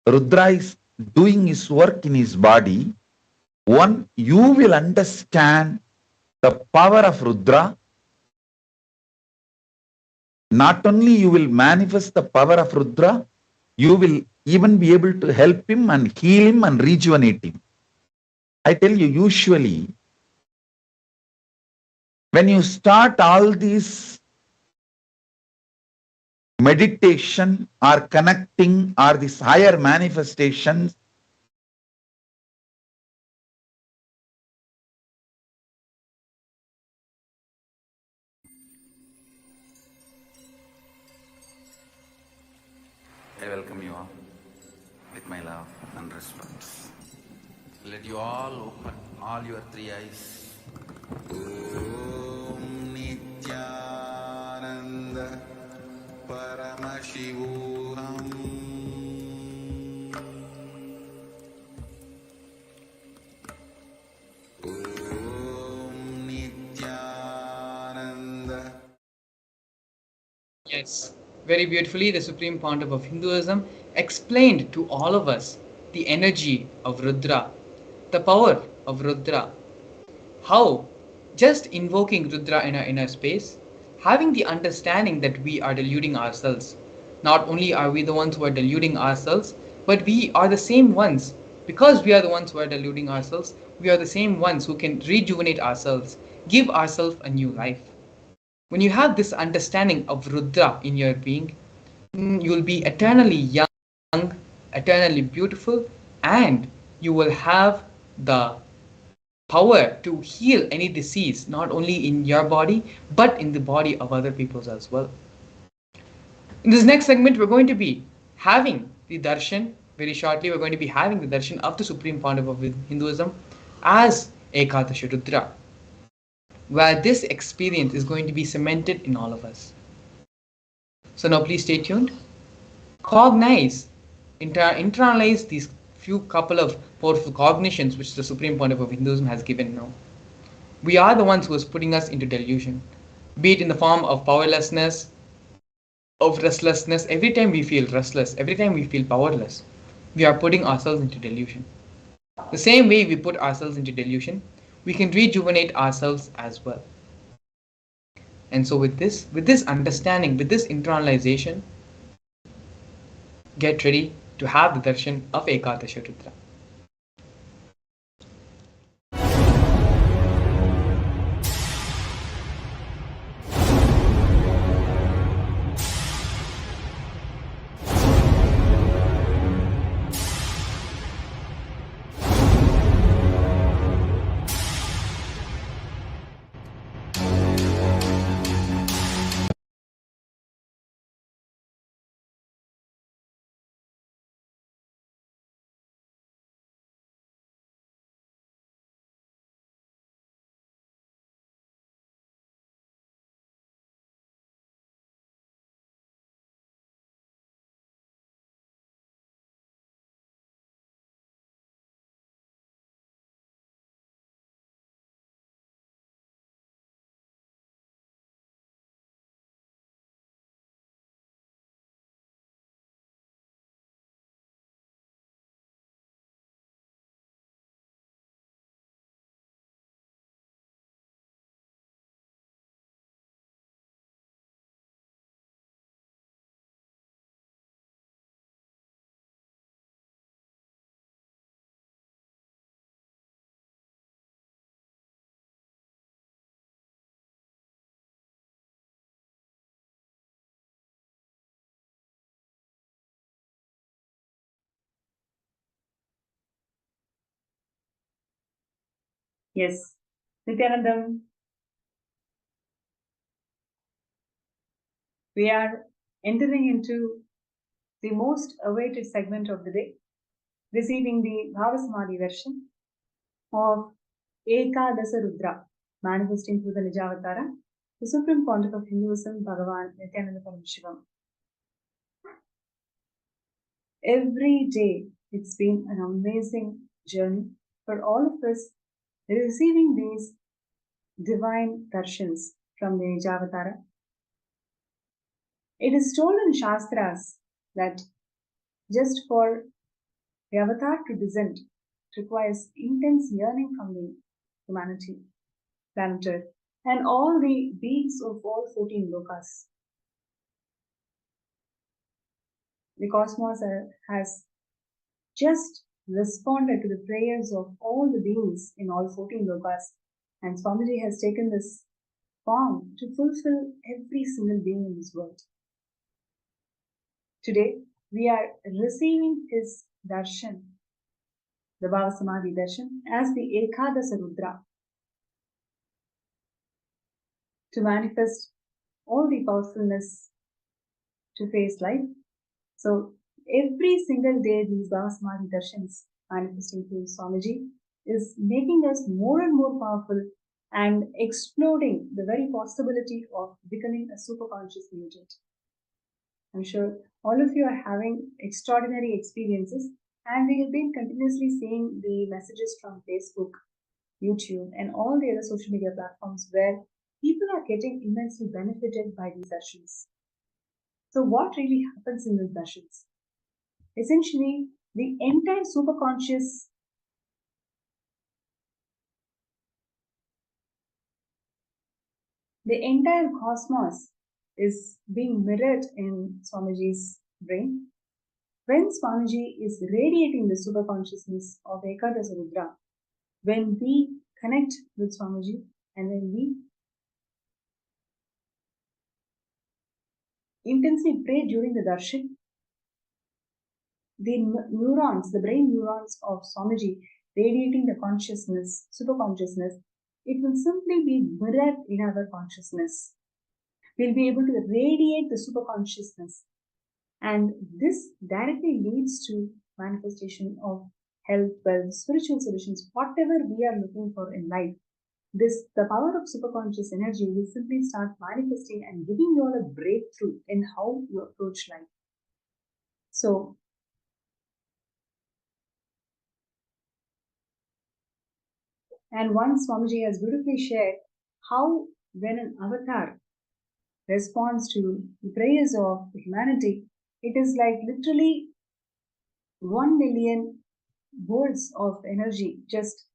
Rudra is doing his work in his body. One, you will understand the power of Rudra. Not only you will manifest the power of Rudra, you will even be able to help him and heal him and rejuvenate him. I tell you, usually When you start all these meditation or connecting or these higher manifestations, I welcome you all with my love and respect. Let you all open all your three eyes. Om Nithyananda Paramashivam. Om Nithyananda. Yes, very beautifully, the Supreme Pontiff of Hinduism explained to all of us the energy of Rudra, the power of Rudra, how just invoking Rudra in our inner space, having the understanding that we are deluding ourselves. Not only are we the ones who are deluding ourselves, but we are the same ones. Because we are the ones who are deluding ourselves, we are the same ones who can rejuvenate ourselves, give ourselves a new life. When you have this understanding of Rudra in your being, you'll be eternally young, eternally beautiful, and you will have the power to heal any disease, not only in your body, but in the body of other people's as well. In this next segment, we're going to be having the Darshan. Very shortly, we're going to be having the Darshan of the Supreme Pontiff of Hinduism as Ekadasha Rudra, where this experience is going to be cemented in all of us. So now please stay tuned. Cognize, internalize these few couple of powerful cognitions which the Supreme Pontiff of Hinduism has given now. We are the ones who is putting us into delusion, be it in the form of powerlessness, of restlessness. Every time we feel restless, every time we feel powerless, we are putting ourselves into delusion. The same way we put ourselves into delusion, we can rejuvenate ourselves as well. And so with this understanding, with this internalization, get ready to have the darshan of Ekadasha Rudra. Yes, Nithyanandam, we are entering into the most awaited segment of the day, receiving the Bhava Samadhi version of Ekadasa Rudra, manifesting through the Nijavatara, the Supreme Pontiff of Hinduism, Bhagavan Nithyananda Paramashivam. Every day, it's been an amazing journey for all of us receiving these divine darshans from the Nijavatara. It is told in Shastras that just for the avatar to descend requires intense yearning from the humanity, planet Earth, and all the beings of all 14 lokas. The cosmos has just responded to the prayers of all the beings in all 14 lokas, and Swamiji has taken this form to fulfill every single being in this world. Today, we are receiving his Darshan, the Bhava Samadhi Darshan, as the Ekadasha Rudra to manifest all the powerfulness to face life. So, every single day, these Bhava Samadhi Darshans manifesting through Swamiji is making us more and more powerful and exploding the very possibility of becoming a super conscious mutant. I'm sure all of you are having extraordinary experiences, and we have been continuously seeing the messages from Facebook, YouTube, and all the other social media platforms where people are getting immensely benefited by these sessions. So, what really happens in these sessions? Essentially, the entire superconscious the entire cosmos is being mirrored in Swamiji's brain. When Swamiji is radiating the superconsciousness of Ekadasha Rudra, when we connect with Swamiji and when we intensely pray during the darshan, the neurons, the brain neurons of Swamiji radiating the consciousness, superconsciousness, it will simply be mirrored in our consciousness. We'll be able to radiate the superconsciousness, and this directly leads to manifestation of health, wealth, spiritual solutions, whatever we are looking for in life. The power of superconscious energy will simply start manifesting and giving you all a breakthrough in how you approach life. So, and once Swamiji has beautifully shared how when an avatar responds to the prayers of humanity, it is like literally 1 million volts of energy just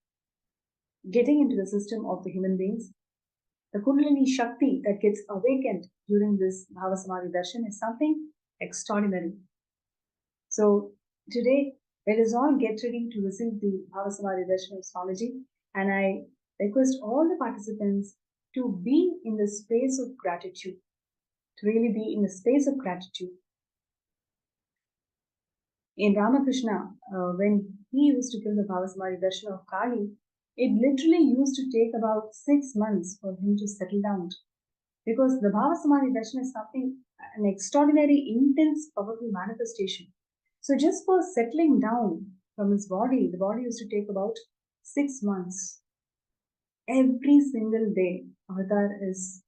getting into the system of the human beings. The Kundalini Shakti that gets awakened during this Bhava Samadhi Darshan is something extraordinary. So today, let us all get ready to receive the Bhava Samadhi Darshan of Swamiji, and I request all the participants to be in the space of gratitude, to really be in the space of gratitude. In Ramakrishna, when he used to give the Bhava Samadhi Darshan of Kali, it literally used to take about 6 months for him to settle down, because the Bhava Samadhi Darshan is something, an extraordinary, intense, powerful manifestation. So just for settling down from his body, the body used to take about 6 months. Every single day, Avatar is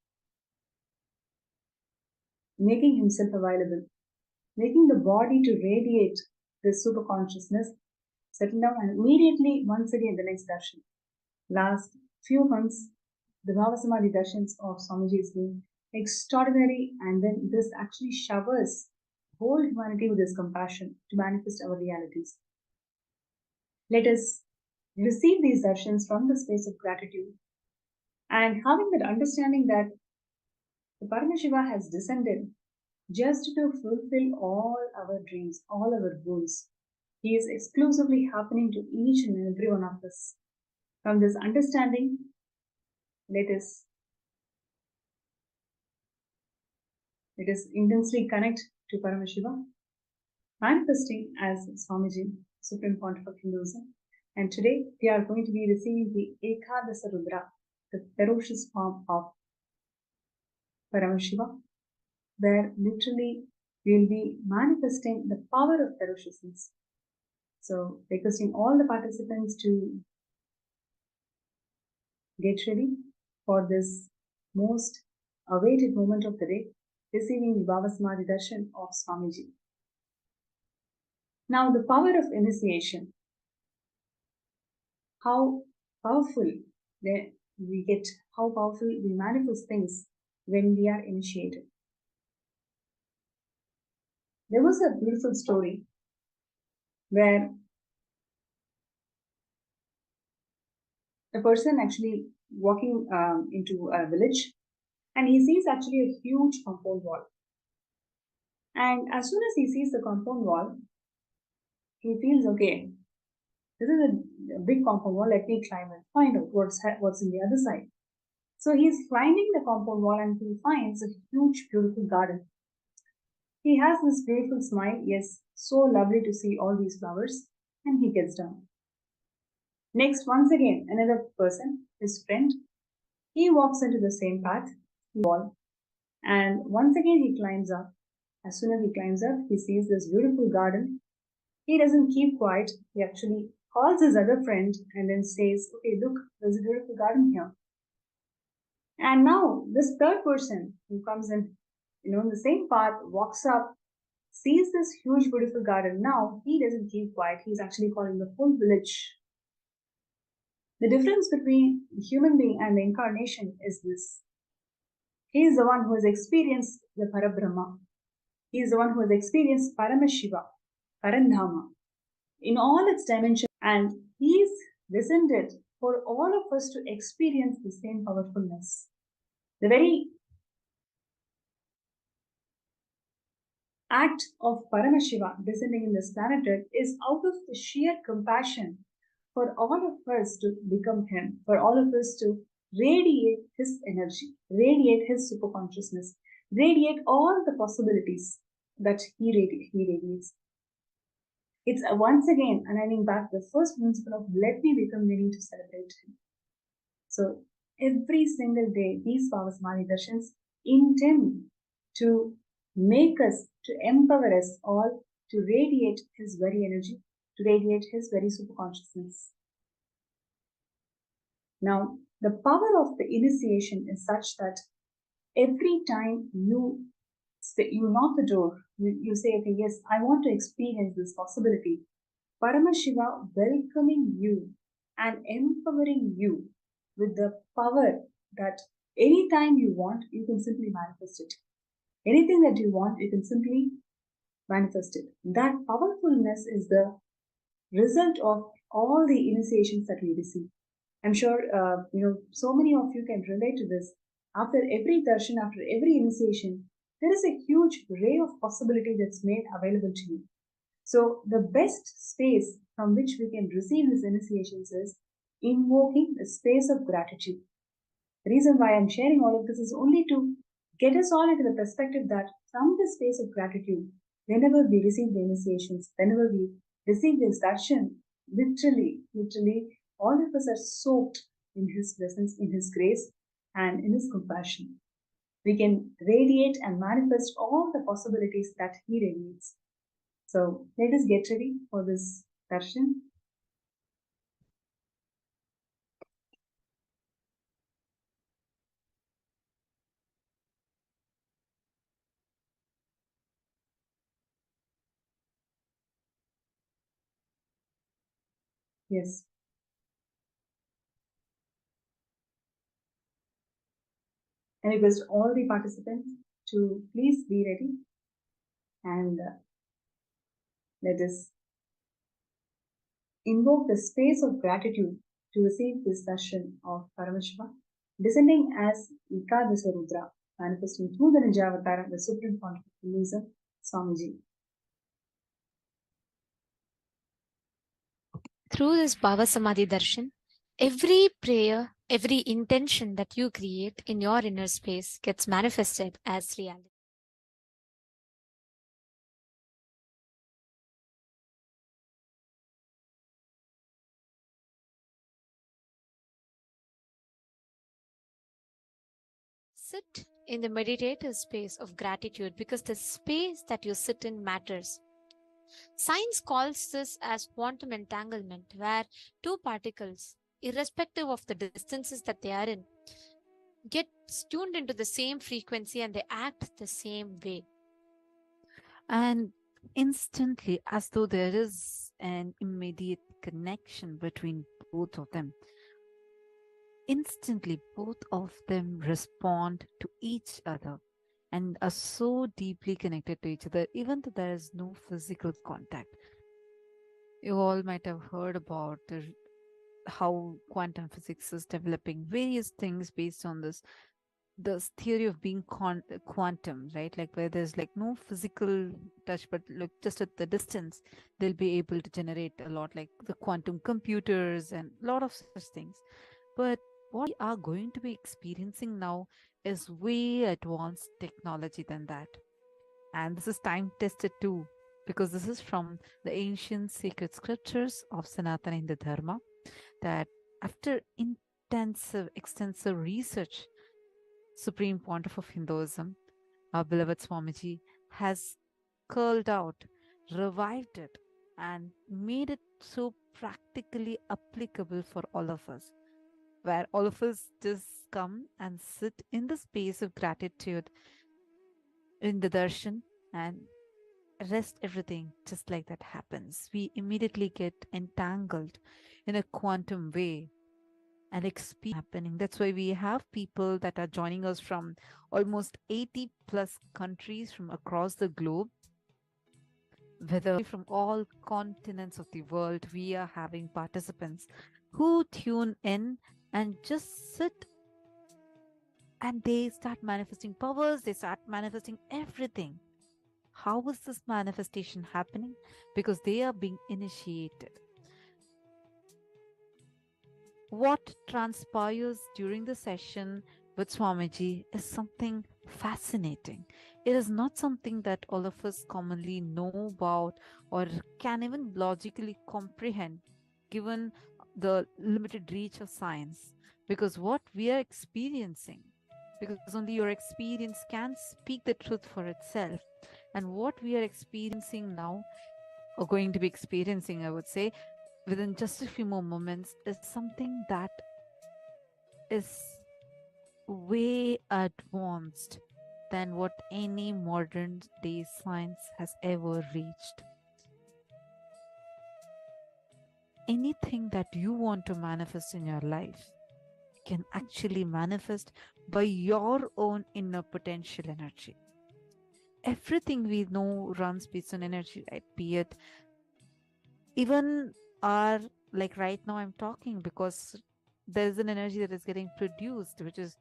making himself available, making the body to radiate this super consciousness, settle down, and immediately, once again, the next darshan. Last few months, the Bhava Samadhi darshans of Swamiji has been extraordinary, and then this actually showers whole humanity with his compassion to manifest our realities. Let us receive these darshans from the space of gratitude, and having that understanding that the Paramashiva has descended just to fulfill all our dreams, all our goals. He is exclusively happening to each and every one of us. From this understanding, let us intensely connect to Paramashiva, manifesting as Swamiji, Supreme Pontiff of Hinduism. And today we are going to be receiving the Ekadasha Rudra, the ferocious form of Paramashiva, where literally we will be manifesting the power of ferociousness. So, requesting all the participants to get ready for this most awaited moment of the day, receiving the Bhava Samadhi Darshan of Swamiji. Now, the power of initiation. How powerful we get, how powerful we manifest things when we are initiated. There was a beautiful story where a person actually walking into a village, and he sees actually a huge compound wall. And as soon as he sees the compound wall, he feels, okay, this is a big compound wall, let me climb and find out what's in the other side. So he's climbing the compound wall and he finds a huge, beautiful garden. He has this beautiful smile, yes, so lovely to see all these flowers, and he gets down. Next, once again, another person, his friend, he walks into the same path, wall, and once again he climbs up. As soon as he climbs up, he sees this beautiful garden. He doesn't keep quiet. He actually calls his other friend and then says, "Okay, look, there's a beautiful garden here." And now this third person who comes in, in the same path, walks up, sees this huge, beautiful garden. Now he doesn't keep quiet. He's actually calling the whole village. The difference between the human being and the incarnation is this. He is the one who has experienced the Parabrahma. He is the one who has experienced Paramashiva, Parandhama, in all its dimensions, and he's descended for all of us to experience the same powerfulness. The very act of Paramashiva descending in this planet Earth is out of the sheer compassion for all of us to become Him, for all of us to radiate His energy, radiate His superconsciousness, radiate all the possibilities that He radiates. It's once again aligning back the first principle of let me become willing to celebrate Him. So every single day, these Bhava Samadhi Darshans intend to make us, to empower us all to radiate His very energy, to radiate His very superconsciousness. Now, the power of the initiation is such that every time you knock the door, you say, okay, yes, I want to experience this possibility. Paramashiva welcoming you and empowering you with the power that anytime you want, you can simply manifest it. Anything that you want, you can simply manifest it. That powerfulness is the result of all the initiations that we receive. I'm sure, so many of you can relate to this. After every darshan, after every initiation, there is a huge ray of possibility that's made available to you. So the best space from which we can receive these initiations is invoking the space of gratitude. The reason why I'm sharing all of this is only to get us all into the perspective that from the space of gratitude, whenever we receive the initiations, whenever we receive this darshan, literally, all of us are soaked in His presence, in His grace, and in His compassion. We can radiate and manifest all the possibilities that He radiates. So let us get ready for this darshan. Yes. I request all the participants to please be ready and let us invoke the space of gratitude to receive this darshan of Paramashiva, descending as Ekadasha Rudra, manifesting through the Ninja Avatar, the Supreme Founder of Hinduism, Swamiji. Through this Bhava Samadhi Darshan, every prayer, every intention that you create in your inner space gets manifested as reality. Sit in the meditative space of gratitude because the space that you sit in matters. Science calls this as quantum entanglement, where two particles, irrespective of the distances that they are in, get tuned into the same frequency and they act the same way. And instantly, as though there is an immediate connection between both of them, instantly both of them respond to each other and are so deeply connected to each other, even though there is no physical contact. You all might have heard about how quantum physics is developing various things based on this theory of being quantum, right? Like where there's like no physical touch, but look just at the distance, they'll be able to generate a lot, like the quantum computers and a lot of such things. But what we are going to be experiencing now is way advanced technology than that. And this is time tested too, because this is from the ancient sacred scriptures of Sanatana Hindu Dharma, that after intensive, extensive research, Supreme Pontiff of Hinduism, our beloved Swamiji, has curled out, revived it, and made it so practically applicable for all of us, where all of us just come and sit in the space of gratitude in the darshan and rest everything just like that happens. We immediately get entangled in a quantum way and experience happening. That's why we have people that are joining us from almost 80 plus countries from across the globe, whether from all continents of the world. We are having participants who tune in and just sit, and they start manifesting powers, they start manifesting everything. How is this manifestation happening? Because they are being initiated. What transpires during the session with Swamiji is something fascinating. It is not something that all of us commonly know about or can even logically comprehend, given the limited reach of science. Because what we are experiencing, because only your experience can speak the truth for itself. And what we are experiencing now, or going to be experiencing, I would say, within just a few more moments, is something that is way advanced than what any modern day science has ever reached. Anything that you want to manifest in your life can actually manifest by your own inner potential energy. Everything we know runs based on energy, right? Be it even our, like right now I'm talking because there's an energy that is getting produced, which is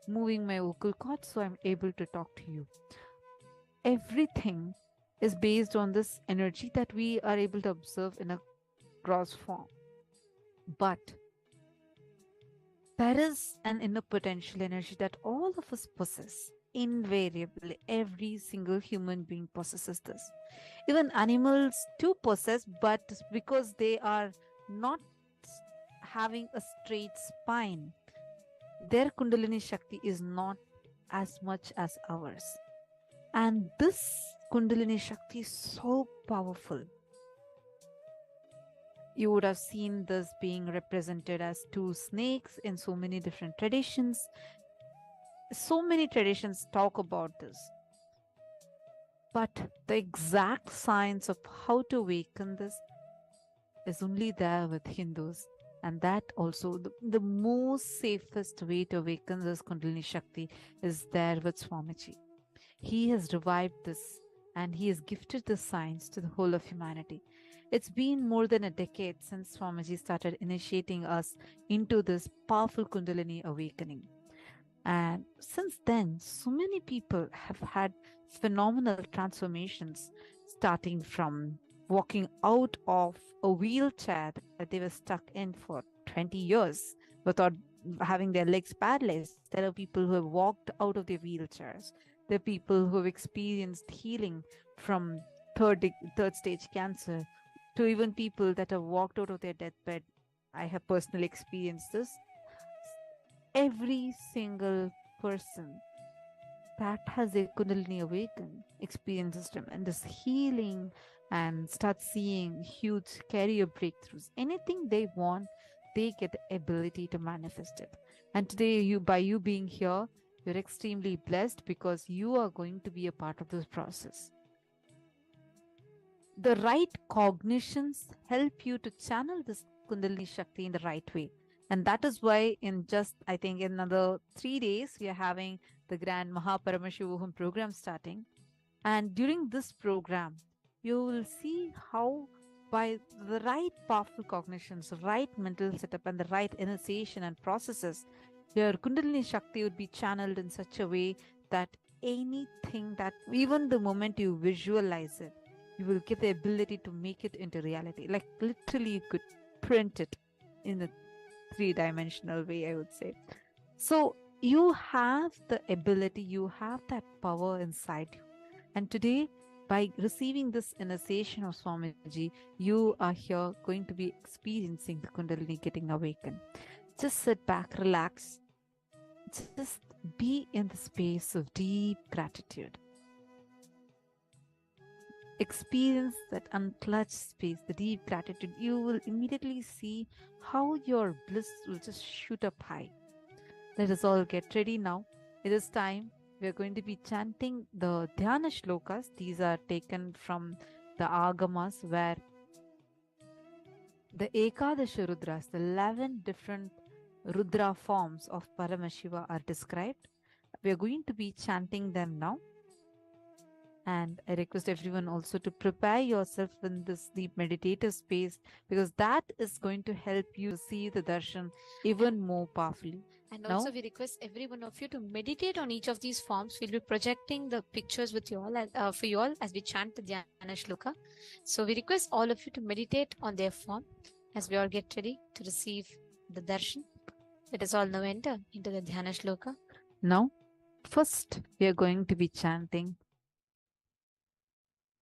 moving my vocal cords, so I'm able to talk to you. Everything is based on this energy that we are able to observe in a gross form. But there is an inner potential energy that all of us possess. Invariably, every single human being possesses this. Even animals too possess, but because they are not having a straight spine, their Kundalini Shakti is not as much as ours. And this Kundalini Shakti is so powerful. You would have seen this being represented as two snakes in so many different traditions. So many traditions talk about this. But the exact science of how to awaken this is only there with Hindus. And that also, the most safest way to awaken this Kundalini Shakti is there with Swamiji. He has revived this and he has gifted the science to the whole of humanity. It's been more than a decade since Swamiji started initiating us into this powerful Kundalini awakening. And since then, so many people have had phenomenal transformations, starting from walking out of a wheelchair that they were stuck in for 20 years without having their legs paralyzed. There are people who have walked out of their wheelchairs. There are people who have experienced healing from third stage cancer, to even people that have walked out of their deathbed. I have personally experienced this. Every single person that has a Kundalini awaken experiences tremendous healing and start seeing huge career breakthroughs. Anything they want, they get the ability to manifest it. And today, by you being here, you're extremely blessed because you are going to be a part of this process. The right cognitions help you to channel this Kundalini Shakti in the right way. And that is why in just, I think, in another 3 days, we are having the grand Paramashivam program starting. And during this program, you will see how by the right powerful cognitions, right mental setup, and the right initiation and processes, your Kundalini Shakti would be channeled in such a way that anything that, even the moment you visualize it, you will get the ability to make it into reality. Like literally, you could print it in the three-dimensional way, I would say. So you have the ability, you have that power inside you. And today, by receiving this initiation of Swamiji, you are here going to be experiencing the Kundalini getting awakened. Just sit back, relax, just be in the space of deep gratitude. Experience that unclutched space, the deep gratitude. You will immediately see how your bliss will just shoot up high. Let us all get ready now. It is time. We are going to be chanting the Dhyana shlokas. These are taken from the Agamas, where the Ekadasha Rudras, the 11 different Rudra forms of Paramashiva, are described. We are going to be chanting them now. And I request everyone also to prepare yourself in this deep meditative space, because that is going to help you see the darshan even more powerfully. And Now, also, we request every one of you to meditate on each of these forms. We'll be projecting the pictures with you all, for you all, as we chant the Dhyana Shloka. So we request all of you to meditate on their form as we all get ready to receive the darshan. Let us all now enter into the Dhyana Shloka. Now, first we are going to be chanting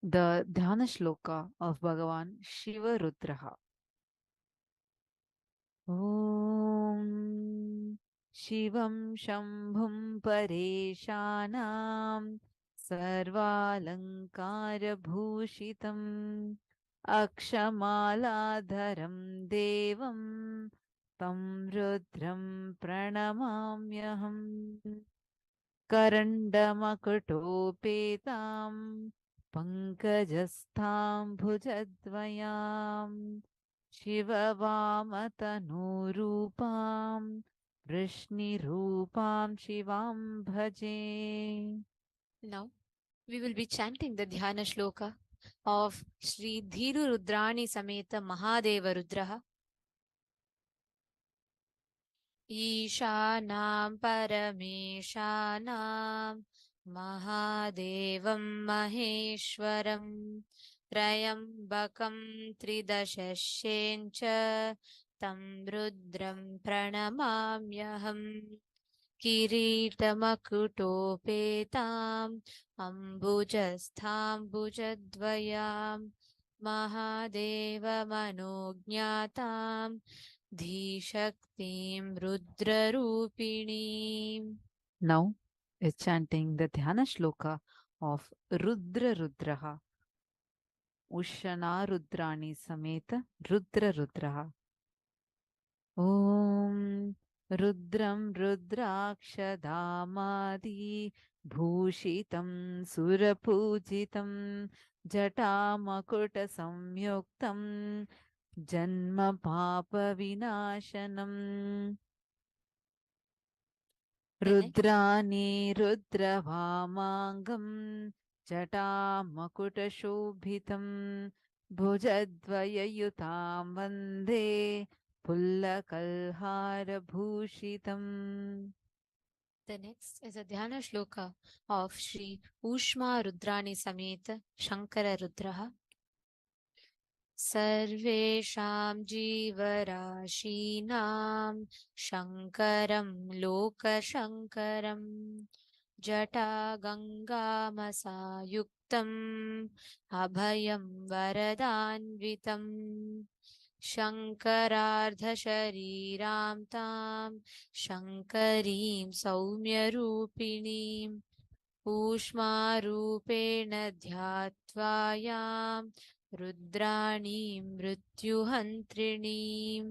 the Dhyana Shloka of Bhagavan Shiva Rudraha. Om Shivam Shambhum Pareshanam Sarvalankara Bhushitam Akshamalaadharam Devam Tam Rudram Pranamamyaham Karandamakutopetam Pankajastham Bhujadvayam Shivavatanoorupam Vrishni-rupam Shivam Bhaje. Now, we will be chanting the Dhyana Shloka of Sri Dhiru Rudrani Sameta Mahadeva Rudraha. Ishanam Parameshanam Mahadevam Maheshwaram Trayambakam Tridashashencha Tam Rudram Pranamamyaham Kiritamakutopetam Ambujastham Bhujadvayam Mahadeva Manognatam Dhishaktim Rudrarupinim. Now is chanting the Dhyana Shloka of Rudra Rudraha. Ushana Rudrani Sameta Rudra Rudraha. Om Rudram Rudrakshadamadi Bhushitam Surapujitam Jatamakuta Samyuktam Janma Papa Vinashanam Rudrani Rudravamangam Jatamakuta Shobhitam Bhujadvayayutam Vande Pullakalhara Bhushitam. The next is a Dhyana Shloka of Sri Ushma Rudrani Sameta Shankara Rudraha. Sarvesham Jivarashinam Shankaram Loka Shankaram Jata Ganga Masayuktam Abhayam Varadanvitam Shankarardha-shariram tam Shankarim Saumya-rupinim Ushma-rupena dhyatvayam Rudranim Mrityuhantrinim.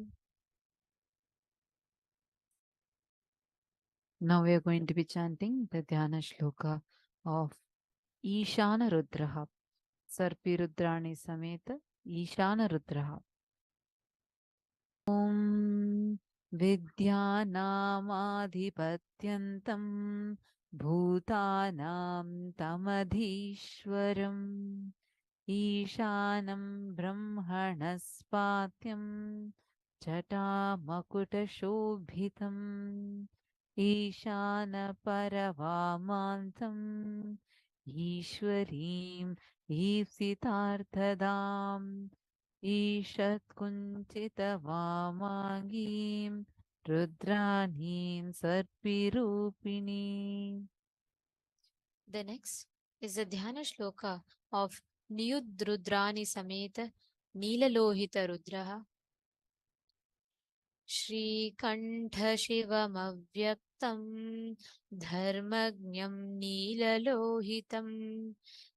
Now we are going to be chanting the Dhyana Shloka of Ishana Rudraha. Sarpi Rudrani Sameta Ishana Rudraha. Om Vidyanam-adhipatyantam Bhutanam Tamadhishwaram Ishanam Brahmanaspatyam Jatamakuta-shobhitam Ishana Paravamantam Ishwarim Ipsitarthadam Ishat Kunchita Vamagim Rudranim Sarpirupini. The next is the Dhyana Shloka of Niyudrudrani Sameta Neelalohita Rudraha श्रीकण्ठशिवमव्यक्तं धर्मज्ञं नीललोहितं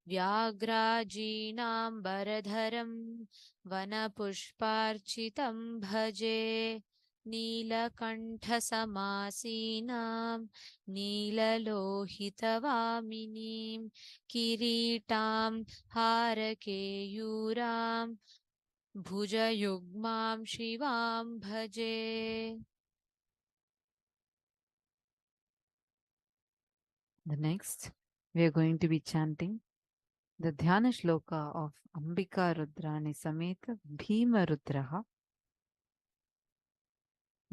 व्याघ्राजीनाम्बरधरं वनपुष्पार्चितं भजे नीलकण्ठसमासीनां नीललोहितवामिनीं किरीटां हारकेयूरां भुजयुग्मां शिवां भजे. The next, we are going to be chanting the Dhyana Shloka of Ambika Rudrani Sameta Bhima Rudraha.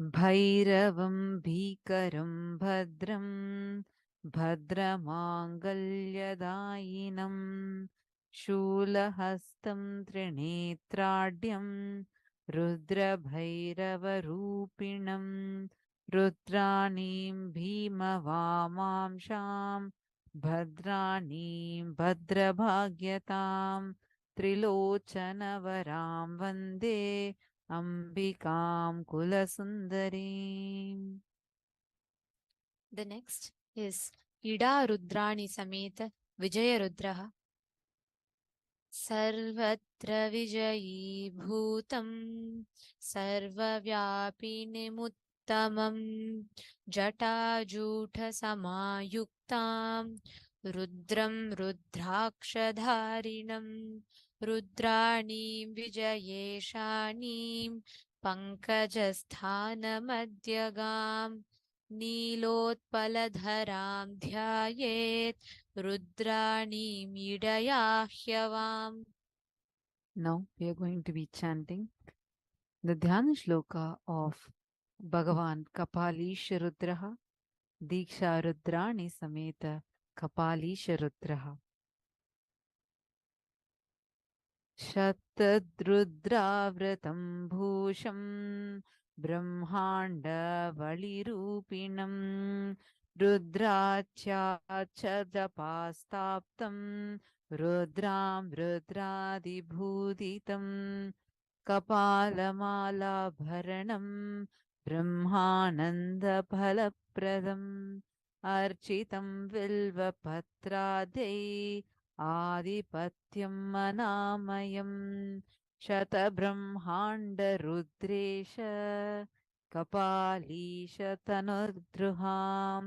Bhairavam Bhikaram Bhadram Bhadramangalyadayinam Shulahastam Trinetradyam Rudra Bhairava Rupinam Rudranim Bhima Vamamsham Bhadranim Bhadrabhagyatam Trilochanavaram Vande Ambikam Kulasundarim. The next is Ida Rudrani Sameta Vijaya Rudraha Sarvatra Vijayi Bhutam Sarvavyapinemuttamam Jatajuta Samayuktam Rudram Rudrakshadharinam Rudranim Vijayeshanim Pankajasthanamadyagam नीलोत्पलधरां ध्यायेत् रुद्राणीं ईडयाह्यवाम्. Now we are going to be chanting the Dhyana Shloka of Bhagavan Kapalisha Rudraha Diksha Rudrani Sameta Kapalisha Rudraha. Shatadrudravratam bhusham brahmanda rudrachadapastaptam rudram rudradibhuditam kapalamala brahmananda phalapradam architam vilvapatrade आदिपत्यं मनामयं शतब्रह्माण्डरुद्रेश कपालीश तनुर्द्रुहां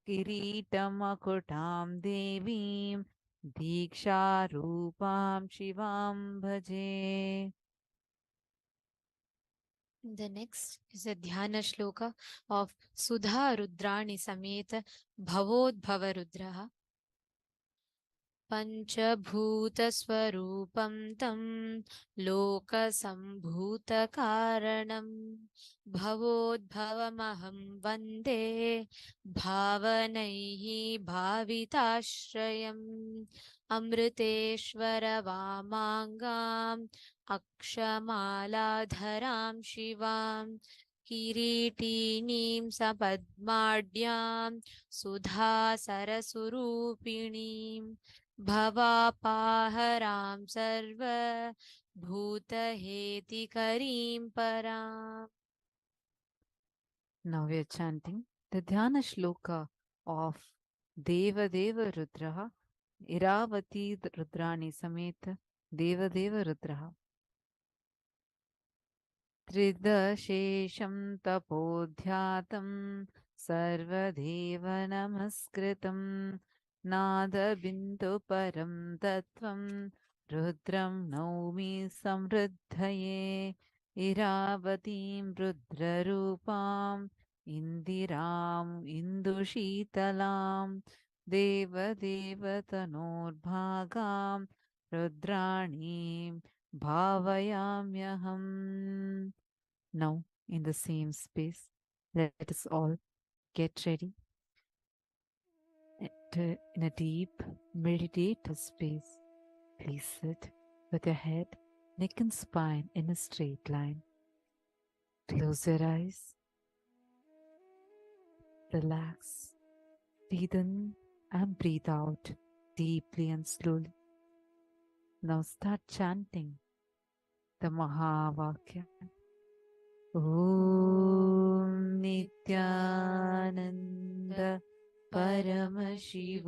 किरीटमकुटां देवीं दीक्षारूपां शिवां भजे. The next is a Dhyana Shloka of Sudha Rudrani Sameta Bhavodbhava Rudraha पञ्चभूतस्वरूपं तं लोकसम्भूतकारणं भवोद्भवमहं वन्दे भावनैः भाविताश्रयम् अमृतेश्वरवामाङ्गाम् अक्षमालाधरां शिवां किरीटिनीं सपद्माढ्यां सुधासरसुरूपिणीं भवापाहरां सर्वभूतहेतिकरीं पराम्. Now we are chanting the Dhyana Shloka of Devadeva Rudraha Iravati Rudrani Sameta Devadeva Rudraha. Tridashesham tapodhyatam sarvadeva namaskritam nada bindu param tattvam rudram naumi samriddhaye iravatim rudrarupam indiram indushitalam devadeva tanorbhagam rudranim bhavayamyaham. Now, in the same space, let us all get ready in a deep meditative space. Please sit with your head, neck, and spine in a straight line. Close your eyes Relax. Breathe in and breathe out deeply and slowly. Now start chanting the Mahavakya. Om Nithyananda Paramashivam.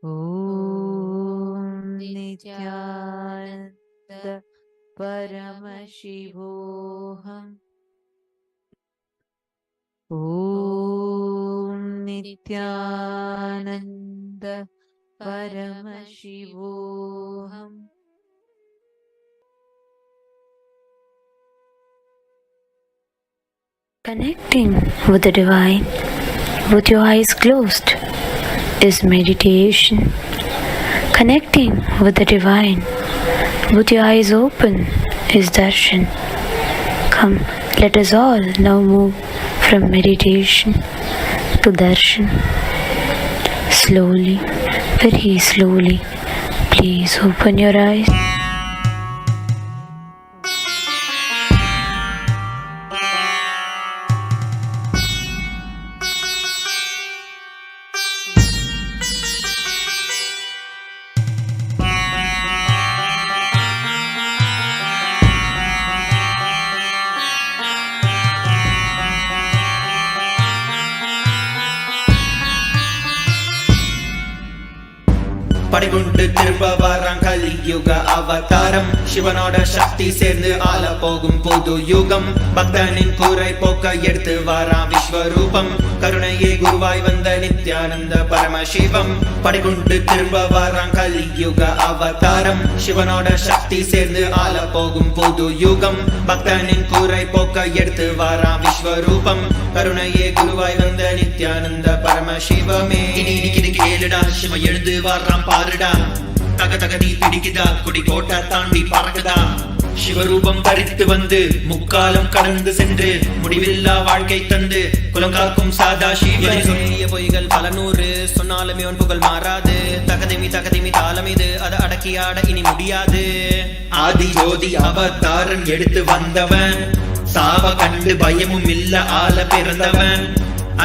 Om Nithyananda Paramashivam. Om Nithyananda Paramashivam. Connecting with the divine with your eyes closed is meditation. Connecting with the divine with your eyes open is darshan. Come, let us all now move from meditation to darshan. Slowly, very slowly, please open your eyes. படைகுண்டு திரும்ப வாரான் கலியுக அவதாரம் சிவனோட சக்தி சேர்ந்து ஆள போகும் புது யுகம் பக்தனின் கூரை போக்க எடுத்து வாரான் விஸ்வரூபம் கருணையே குருவாய் வந்த நித்யானந்த பரமசிவம் படைகுண்டு திரும்ப வாரான் கலியுக அவதாரம் சிவனோட சக்தி சேர்ந்து ஆள போகும் புது யுகம் பக்தனின் கூரை போக்க எடுத்து வாரான் விஸ்வரூபம் கருணையே குருவாய் வந்த நித்யானந்த பரமசிவமே இடிக்குது கேளுடா சிவ எழுந்து வாரான் பாருடா தக தகதி பிடிக்குதா குடி கோட்டை தாண்டி பறக்குதா சிவரூபம் தரித்து வந்து முக்காலம் கடந்து சென்று முடிவில்லா வாழ்க்கை தந்து குலங்காக்கும் சாதா சிவன் சொல்லிய பொய்கள் பல நூறு சொன்னாலுமே உன் புகழ் மாறாது தகதிமி தாளம் இது அதை அடக்கி ஆட இனி முடியாது ஆதி ஜோதி அவதாரன் எடுத்து வந்தவன் சாவ கண்டு பயமும் இல்ல ஆள பிறந்தவன்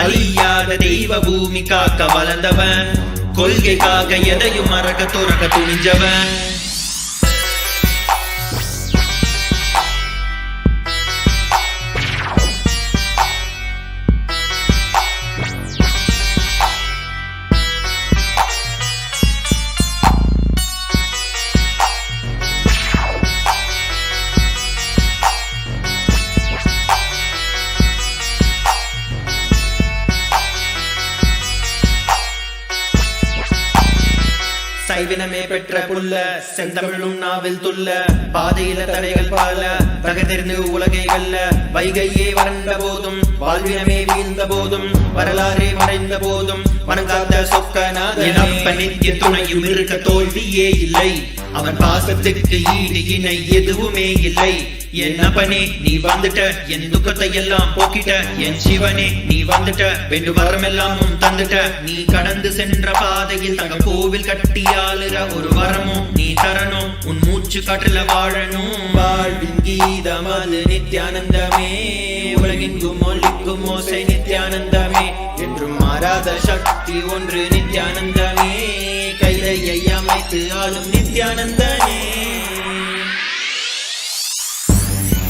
அழியாத தெய்வ பூமி காக்க வளர்ந்தவன் கொள்கைக்காக எதையும் மறக்க துறக்க துணிஞ்சவன் சைவினமே பெற்ற புல்ல செந்தமிழும் நாவில் துள்ள பாதையில தடைகள் பால தகதிர்ந்து உலகை வெல்ல வைகையே வறண்ட போதும் வாழ்வினமே வீழ்ந்த போதும் வரலாறே மறைந்த போதும் வணங்காத சொக்கநாதனப்ப நித்திய துணையும் இருக்க தோல்வியே இல்லை அவன் பாசத்துக்கு ஈடு இணை எதுவுமே இல்லை என் அப்பனே நீ வந்துட்ட என் துக்கத்தை எல்லாம் போக்கிட்ட என் சிவனே நீ வந்துட்ட வெண்டு வரமெல்லாம் தந்துட்ட நீ கடந்து சென்ற பாதையில் தங்க கோவில் கட்டியாளுற ஒரு வரமும் நீ தரணும் உன் மூச்சு காற்றுல வாழணும் வாழ்வின் கீதம் அது நித்யானந்தமே உலகெங்கும் ஒலிக்கும் ஓசை நித்யானந்தமே என்றும் மாறாத சக்தி ஒன்று நித்யானந்தமே கைலையை அமைத்து ஆளும் நித்யானந்தனே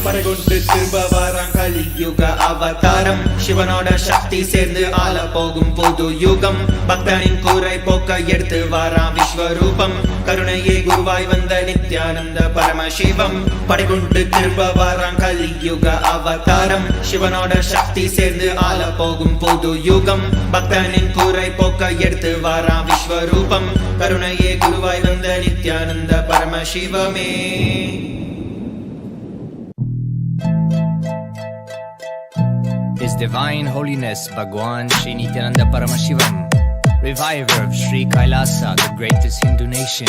படைகுண்டு திரும்ப வாரான் கலியுக அவதாரம் சிவனோட சக்தி சேர்ந்து ஆள போகும் புது யுகம் பக்தனின் கூரை போக்க எடுத்து வாரான் விஸ்வரூபம் கருணையே குருவாய் வந்த நித்யானந்த பரமசிவம் படைகுண்டு திரும்ப வாரான் கலியுக அவதாரம் சிவனோட சக்தி சேர்ந்து ஆள போகும் புது யுகம் பக்தனின் கூரை போக்க எடுத்து வாரான் விஸ்வரூபம் கருணையே குருவாய் வந்த Nityananda பரமசிவமே His Divine Holiness Bhagwan Sri Nithyananda Paramashivam, reviver of Sri Kailasa, the greatest Hindu nation.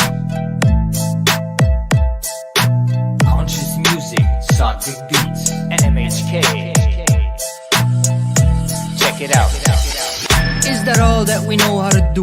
Conscious music, Sattvic beats, NMHK. Check it out. Is that all that we know how to do?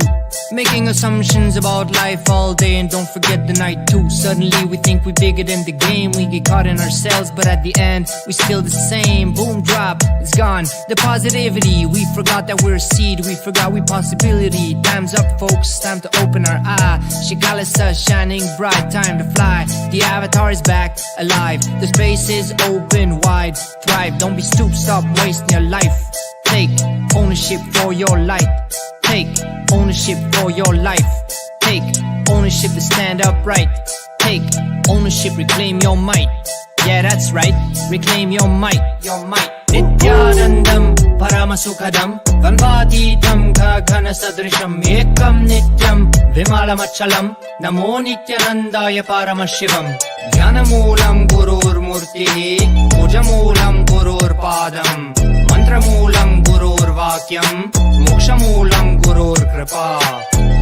Making assumptions about life all day and don't forget the night too. Suddenly we think we're bigger than the game. We get caught in ourselves, but at the end we still the same. Boom, drop, it's gone. The positivity, we forgot that we're a seed. We forgot we possibility. Time's up, folks, time to open our eye. Ekadasha shining bright, time to fly. The avatar is back, alive. The space is open wide. Thrive, don't be stupid, stop wasting your life. Take ownership for your light. Take ownership for your life. Take ownership to stand upright. Take ownership, reclaim your might. Yeah, that's right, reclaim your might. Your might. Nithyanandam Paramasukhadam Vanvatitam Gaghana Sadrisham Ekam Nityam Vimalamachalam Namo Nithyanandaya Paramashivam Jnanamulam Gurur Murti Pujamulam Gurur Padam Mantramulam Gurur Vakyam Mokshamulam Gurur Kripa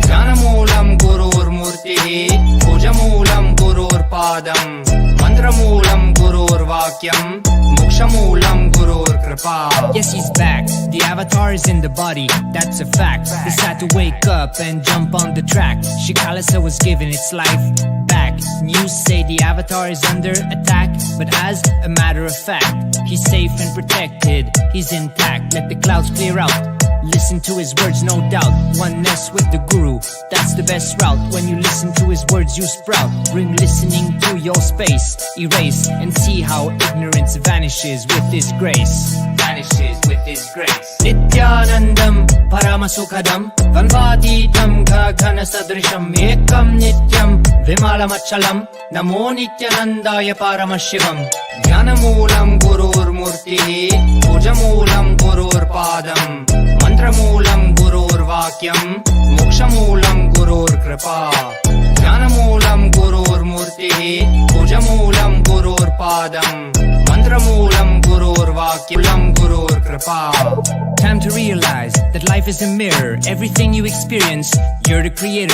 Jnanamulam Gurur Murti Pujamulam Gurur Padam Mantramulam Gurur Vakyam Mokshamulam Gurur Kripa. Yes, he's back. The avatar is in the body, that's a fact. He's had to wake up and jump on the track. Ekadasha was given its life back. News say the avatar is under attack, but as a matter of fact, he's safe and protected, he's intact. Let the clouds clear out. Listen to his words, no doubt. Oneness with the Guru, that's the best route. When you listen to his words, you sprout. Bring listening to your space. Erase and see how ignorance vanishes with his grace. Vanishes with his grace. Nithyanandam Paramasukhadam Vanvatitam Gaghana Sadrisham Ekam Nityam Vimalamachalam Namo Nithyanandaya Paramashivam Jnanamulam Gurur Murti Pujamulam Gurur Padam Mantramulam Gurur Vakyam Mokshamulam Gurur Kripa Jnanamulam Gurur Murti Pujamulam Gurur Padam Mantramulam Gurur Vakyam Gurur Kripa. Time to realize that life is a mirror. Everything you experience, you're the creator.